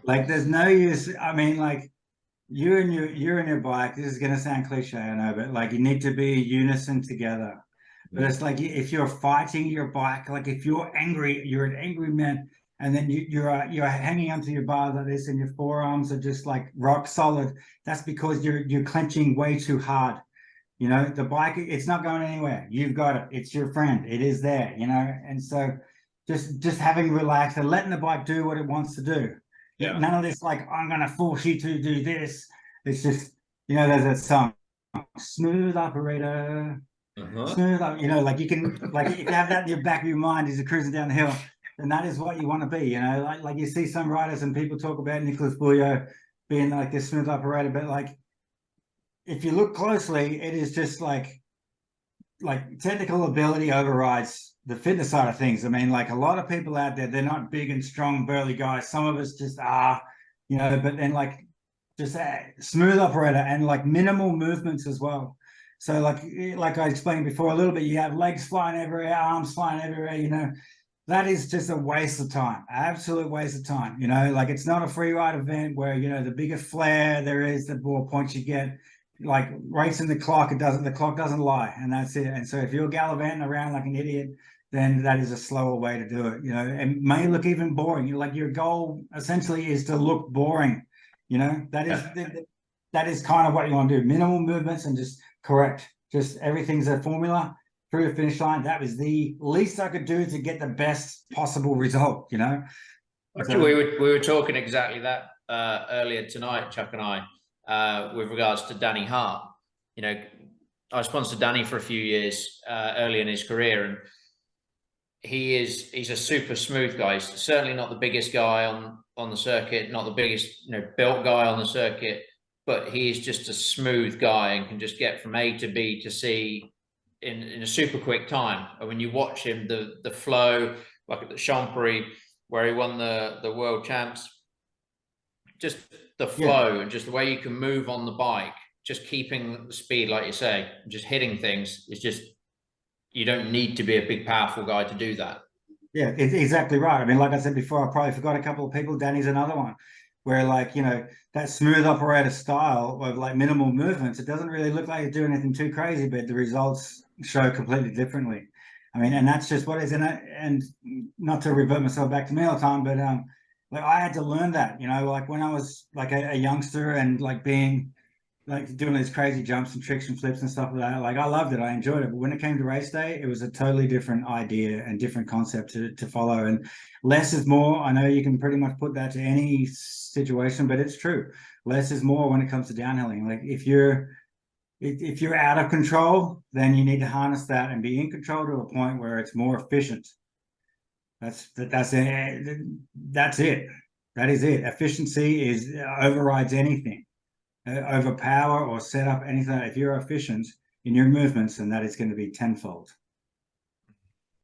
Like, there's no use. I mean, like, you're in your bike. This is going to sound cliche, I know, but like, you need to be unison together. But it's like, if you're fighting your bike, like, if you're angry, you're an angry man, and then you're hanging onto your bar like this, and your forearms are just like rock solid. That's because you're clenching way too hard. You know, the bike, it's not going anywhere. You've got it. It's your friend. It is there, you know. And so just having relaxed and letting the bike do what it wants to do. Yeah. None of this, like, I'm going to force you to do this. It's just, you know, there's that song, Smooth Operator. Smooth, you know, like, you can, like, if you have that in your back of your mind as you're cruising down the hill, then that is what you want to be, you know. Like you see some riders and people talk about Nicholas Bulliot being like this smooth operator, but like, if you look closely, it is just like technical ability overrides the fitness side of things. I mean, like, a lot of people out there, they're not big and strong, burly guys. Some of us just are, you know, but then, like, just a smooth operator and like minimal movements as well. So like I explained before a little bit, you have legs flying everywhere, arms flying everywhere, you know. That is just a waste of time, absolute waste of time. You know, like, it's not a free ride event where, you know, the bigger flare there is, the more points you get. Like, racing the clock, the clock doesn't lie, and that's it. And so if you're gallivanting around like an idiot, then that is a slower way to do it, you know. And may look even boring. You're like, your goal essentially is to look boring, you know. That is kind of what you want to do. Minimal movements and just correct. Just everything's a formula through the finish line. That was the least I could do to get the best possible result, you know. So, we were talking exactly that earlier tonight, Chuck and I. With regards to Danny Hart, you know, I sponsored Danny for a few years early in his career, and he's a super smooth guy. He's certainly not the biggest guy on the circuit, not the biggest, you know, built guy on the circuit, but he is just a smooth guy and can just get from A to B to C in a super quick time. And when you watch him, the flow, like at the Champery where he won the world champs, just the flow and just the way you can move on the bike, just keeping the speed, like you say, just hitting things, is just, you don't need to be a big, powerful guy to do that. Yeah, it's exactly right. I mean, like I said before, I probably forgot a couple of people. Danny's another one where, like, you know, that smooth operator style of like minimal movements, it doesn't really look like you're doing anything too crazy, but the results show completely differently. I mean, and that's just what it is. And not to revert myself back to me all the time, but like, I had to learn that, you know, like when I was like a youngster and like being like doing these crazy jumps and tricks and flips and stuff like that. Like, I loved it. I enjoyed it. But when it came to race day, it was a totally different idea and different concept to follow. And less is more. I know you can pretty much put that to any situation, but it's true. Less is more when it comes to downhilling. Like, if you're out of control, then you need to harness that and be in control to a point where it's more efficient. That's it. That is it. Efficiency overrides anything, overpower or set up anything. If you're efficient in your movements, then that is going to be tenfold.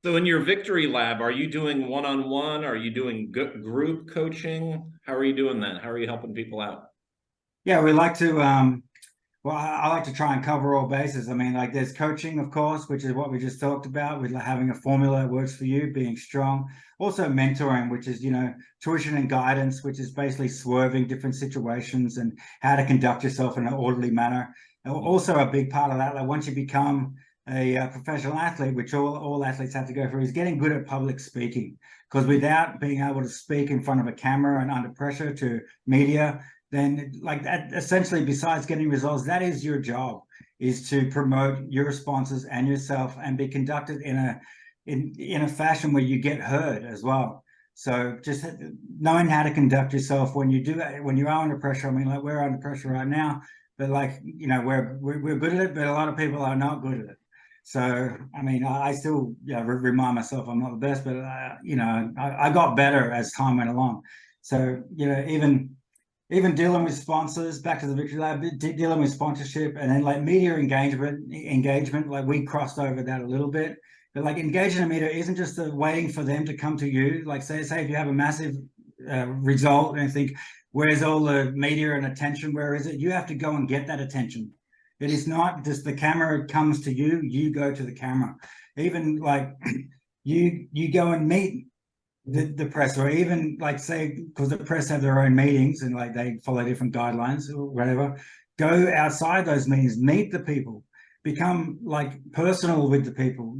So in your victory lab, are you doing one-on-one? Are you doing group coaching? How are you doing that? How are you helping people out? Yeah, we like to, well, I like to try and cover all bases. I mean, like there's coaching, of course, which is what we just talked about with having a formula that works for you, being strong. Also mentoring, which is, tuition and guidance, which is basically swerving different situations and how to conduct yourself in an orderly manner. And also a big part of that, like once you become a professional athlete, which all athletes have to go through, is getting good at public speaking. Because without being able to speak in front of a camera and under pressure to media, then like that, essentially, besides getting results, that is your job, is to promote your responses and yourself and be conducted in a fashion where you get heard as well. So just knowing how to conduct yourself when you are under pressure. I mean, like we're under pressure right now, but like, we're good at it, but a lot of people are not good at it. So, I mean, I still remind myself I'm not the best, but, I got better as time went along. So, even dealing with sponsors, back to the Victory Lab, dealing with sponsorship and then like media engagement, like we crossed over that a little bit. But like engaging a media isn't just waiting for them to come to you. Like say if you have a massive result and think, where's all the media and attention? Where is it? You have to go and get that attention. It is not just the camera comes to you, you go to the camera. Even like you go and meet the press, or even like say, because the press have their own meetings and like they follow different guidelines or whatever, go outside those meetings, meet the people, become like personal with the people,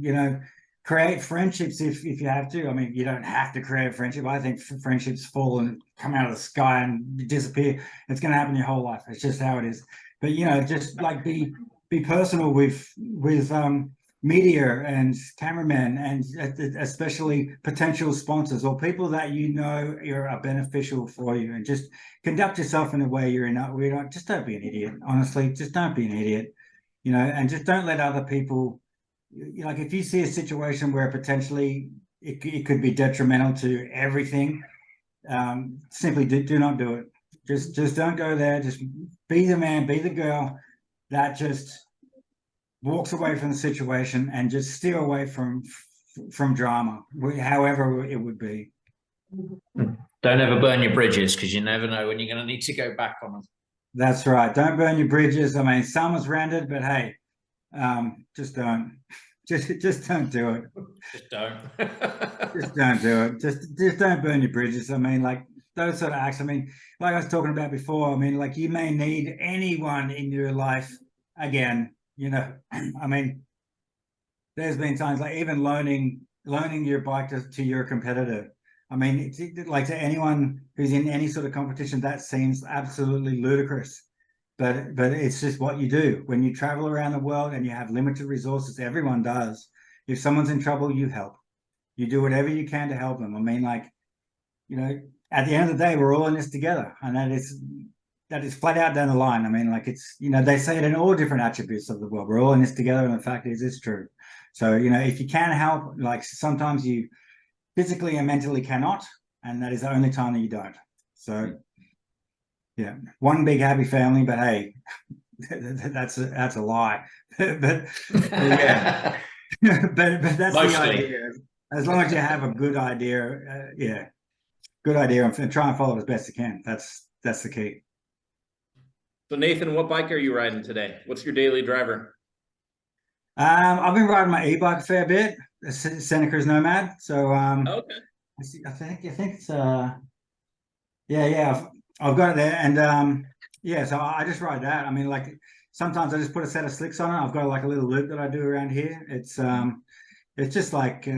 create friendships if you have to. I mean, you don't have to create a friendship. I think friendships fall and come out of the sky and disappear. It's going to happen your whole life. It's just how it is. But just like be personal with media and cameramen, and especially potential sponsors or people that are beneficial for you, and just conduct yourself in a way just don't be an idiot. Honestly, just don't be an idiot, and just don't let other people, like if you see a situation where potentially it could be detrimental to everything, simply do not do it. Just don't go there. Just be the man, be the girl that just walks away from the situation and just steer away from drama, however it would be. Don't ever burn your bridges, because you never know when you're going to need to go back on them. That's right. Don't burn your bridges. I mean, summer's rendered, but hey, just don't. Just don't do it. Just don't. Just don't do it. Just don't burn your bridges. I mean, like those sort of acts. I mean, like I was talking about before, I mean, like you may need anyone in your life again. I mean, there's been times like even loaning your bike to your competitor. I mean, it's like to anyone who's in any sort of competition, that seems absolutely ludicrous. But it's just what you do when you travel around the world and you have limited resources. Everyone does. If someone's in trouble, you help. You do whatever you can to help them. I mean, like, at the end of the day, we're all in this together, and that is flat out down the line. I mean, like it's, they say it in all different attributes of the world. We're all in this together, and the fact is, it's true. So, if you can help, like sometimes you physically and mentally cannot, and that is the only time that you don't. So, yeah, one big happy family, but hey, that's a lie. but yeah, but that's mostly the idea. As long as you have a good idea, good idea, and try and follow it as best you can. That's the key. So Nathan, what bike are you riding today? What's your daily driver? I've been riding my e-bike a fair bit, Seneca's Nomad. So okay. I think it's I've got it there, and so I just ride that. I mean, like sometimes I just put a set of slicks on it. I've got like a little loop that I do around here. It's just like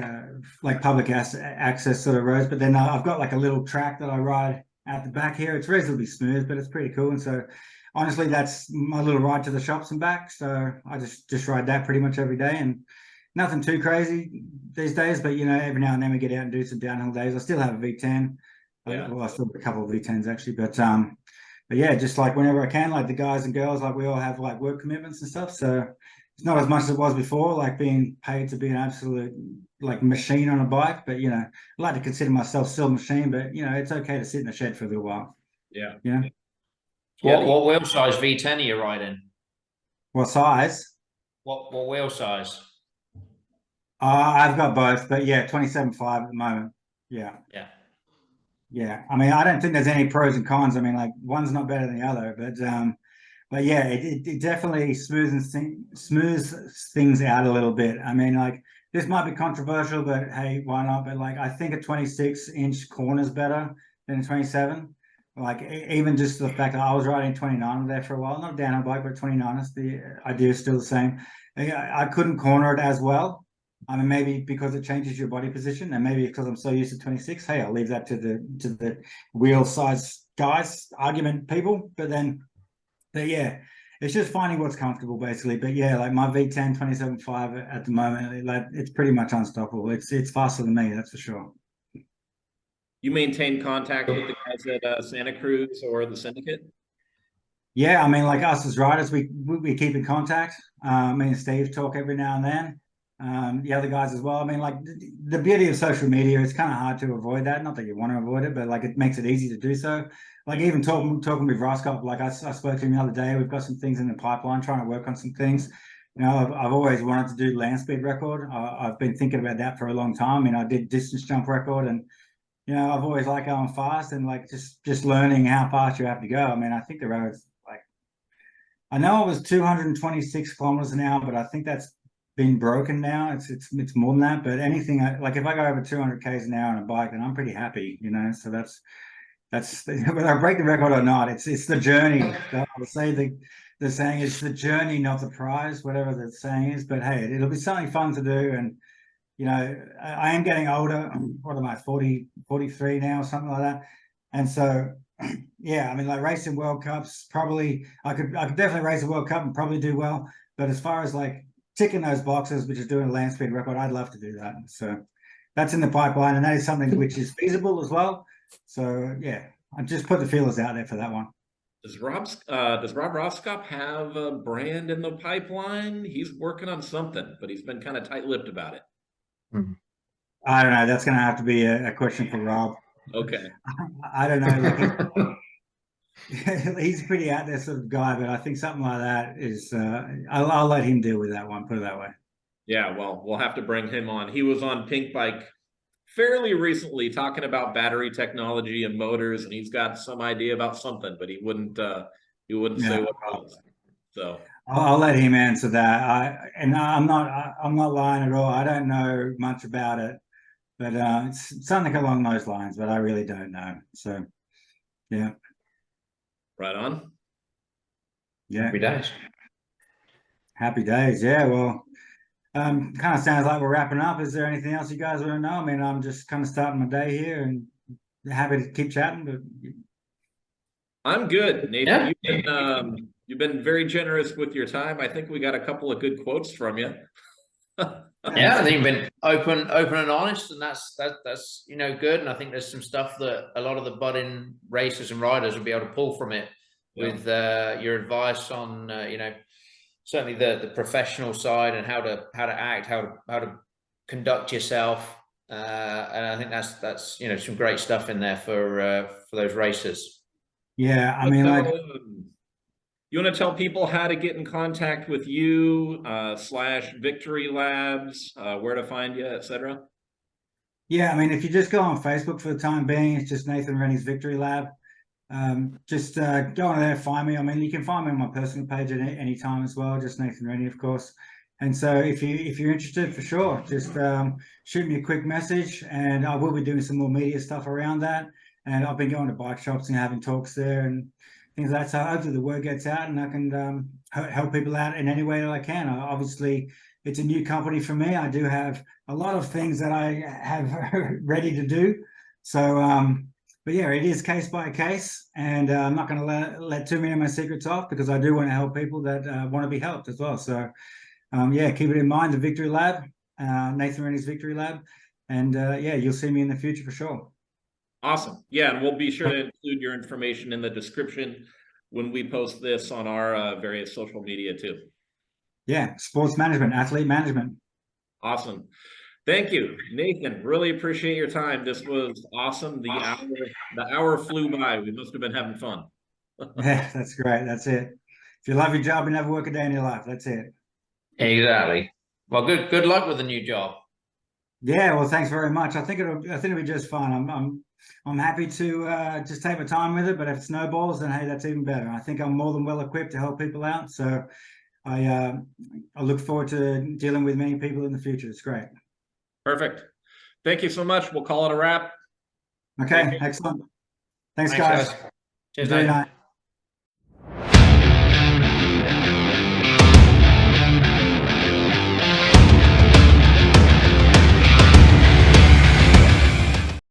public access sort of roads, but then I've got like a little track that I ride out the back here. It's reasonably smooth, but it's pretty cool. And so honestly, that's my little ride to the shops and back. So I just ride that pretty much every day, and nothing too crazy these days. But every now and then we get out and do some downhill days. I still have a V10. Yeah. Well, I still have a couple of V10s actually, but yeah, just like whenever I can, like the guys and girls, like we all have like work commitments and stuff. So it's not as much as it was before, like being paid to be an absolute like machine on a bike. But I like to consider myself still a machine. But it's okay to sit in the shed for a little while. Yeah. What wheel size V10 are you riding? What size? What wheel size? I've got both, but 27.5 at the moment. Yeah. Yeah. Yeah. I mean, I don't think there's any pros and cons. I mean, like one's not better than the other, but yeah, it definitely smooths things out a little bit. I mean, like this might be controversial, but hey, why not? But like, I think a 26-inch corner is better than a 27. Like even just the fact that I was riding 29 there for a while, not a downhill bike, but 29 is the idea is still the same. I couldn't corner it as well. I mean, maybe because it changes your body position, and maybe because I'm so used to 26. Hey, I'll leave that to the wheel size guys argument people. But yeah, it's just finding what's comfortable basically. But yeah, like my V10 27.5 at the moment, like it's pretty much unstoppable. It's faster than me, that's for sure. You maintain contact with the guys at Santa Cruz or the Syndicate? Yeah, I mean, like us as riders, we keep in contact. Me and Steve talk every now and then. The other guys as well. I mean, like the beauty of social media, it's kind of hard to avoid that. Not that you want to avoid it, but like it makes it easy to do so. Like even talking with Roskop, like I spoke to him the other day. We've got some things in the pipeline, trying to work on some things. I've always wanted to do land speed record. I've been thinking about that for a long time. I mean, I did distance jump record, and I've always liked going fast and like just learning how fast you have to go. I mean, I think the roads like I know it was 226 kilometers an hour, but I think that's been broken now. It's more than that. But anything like if I go over 200 k's an hour on a bike, then I'm pretty happy. So that's whether I break the record or not. It's the journey. I would say the saying is the journey, not the prize, whatever the saying is. But hey, it'll be something fun to do. And I am getting older. What am I, 40, 43 now, something like that. And so, yeah, I mean, like racing World Cups, probably I could definitely race a World Cup and probably do well. But as far as like ticking those boxes, which is doing a land speed record, I'd love to do that. So that's in the pipeline, and that is something which is feasible as well. So yeah, I just put the feelers out there for that one. Does Rob Roskop have a brand in the pipeline? He's working on something, but he's been kind of tight-lipped about it. I don't know. That's going to have to be a question for Rob. Okay. I don't know. Like he's a pretty out there sort of guy, but I think something like that is. I'll let him deal with that one. Put it that way. Yeah, well, we'll have to bring him on. He was on Pink Bike fairly recently talking about battery technology and motors, and he's got some idea about something, but he wouldn't say what it was. So I'll let him answer that. I'm not lying at all. I don't know much about it, but it's something along those lines. But I really don't know. So yeah, right on. Yeah, Happy days. Happy days. Yeah, well. Kind of sounds like we're wrapping up. Is there anything else you guys want to know? I mean, I'm just kind of starting my day here and happy to keep chatting. But I'm good, Nathan. Yeah. You've been very generous with your time. I think we got a couple of good quotes from you. Yeah, I think you've been open and honest, and that's good. And I think there's some stuff that a lot of the budding racers and riders will be able to pull from it with your advice on certainly the professional side and how to act, how to conduct yourself. And I think that's some great stuff in there for those racers. Yeah, I mean, like, you want to tell people how to get in contact with you, / Victory Labs, where to find you, etc.? Yeah, I mean, if you just go on Facebook for the time being, it's just Nathan Rennie's Victory Lab. Just go on there, find me. I mean, you can find me on my personal page at any time as well, just Nathan Rennie, of course. And so if you're interested, for sure, just shoot me a quick message, and I will be doing some more media stuff around that. And I've been going to bike shops and having talks there and things like that. So hopefully the word gets out and I can help people out in any way that I can. Obviously, it's a new company for me. I do have a lot of things that I have ready to do. So, but yeah, it is case by case, and I'm not going to let too many of my secrets off because I do want to help people that want to be helped as well. So, yeah, keep it in mind, the Victory Lab, Nathan Rennie's Victory Lab, and yeah, you'll see me in the future for sure. Awesome. Yeah, and we'll be sure to include your information in the description when we post this on our various social media too. Yeah, sports management, athlete management. Awesome. Thank you, Nathan. Really appreciate your time. This was awesome. The hour flew by. We must have been having fun. Yeah, that's great. That's it. If you love your job, you never work a day in your life. That's it. Exactly. Well, good luck with the new job. Yeah, well, thanks very much. I think it'll be just fun. I'm happy to just take my time with it. But if it snowballs, then hey, that's even better. I think I'm more than well equipped to help people out. So I look forward to dealing with many people in the future. It's great. Perfect. Thank you so much. We'll call it a wrap. Okay, excellent. Thanks, Thanks, guys. guys. Cheers, Enjoy your mate. night.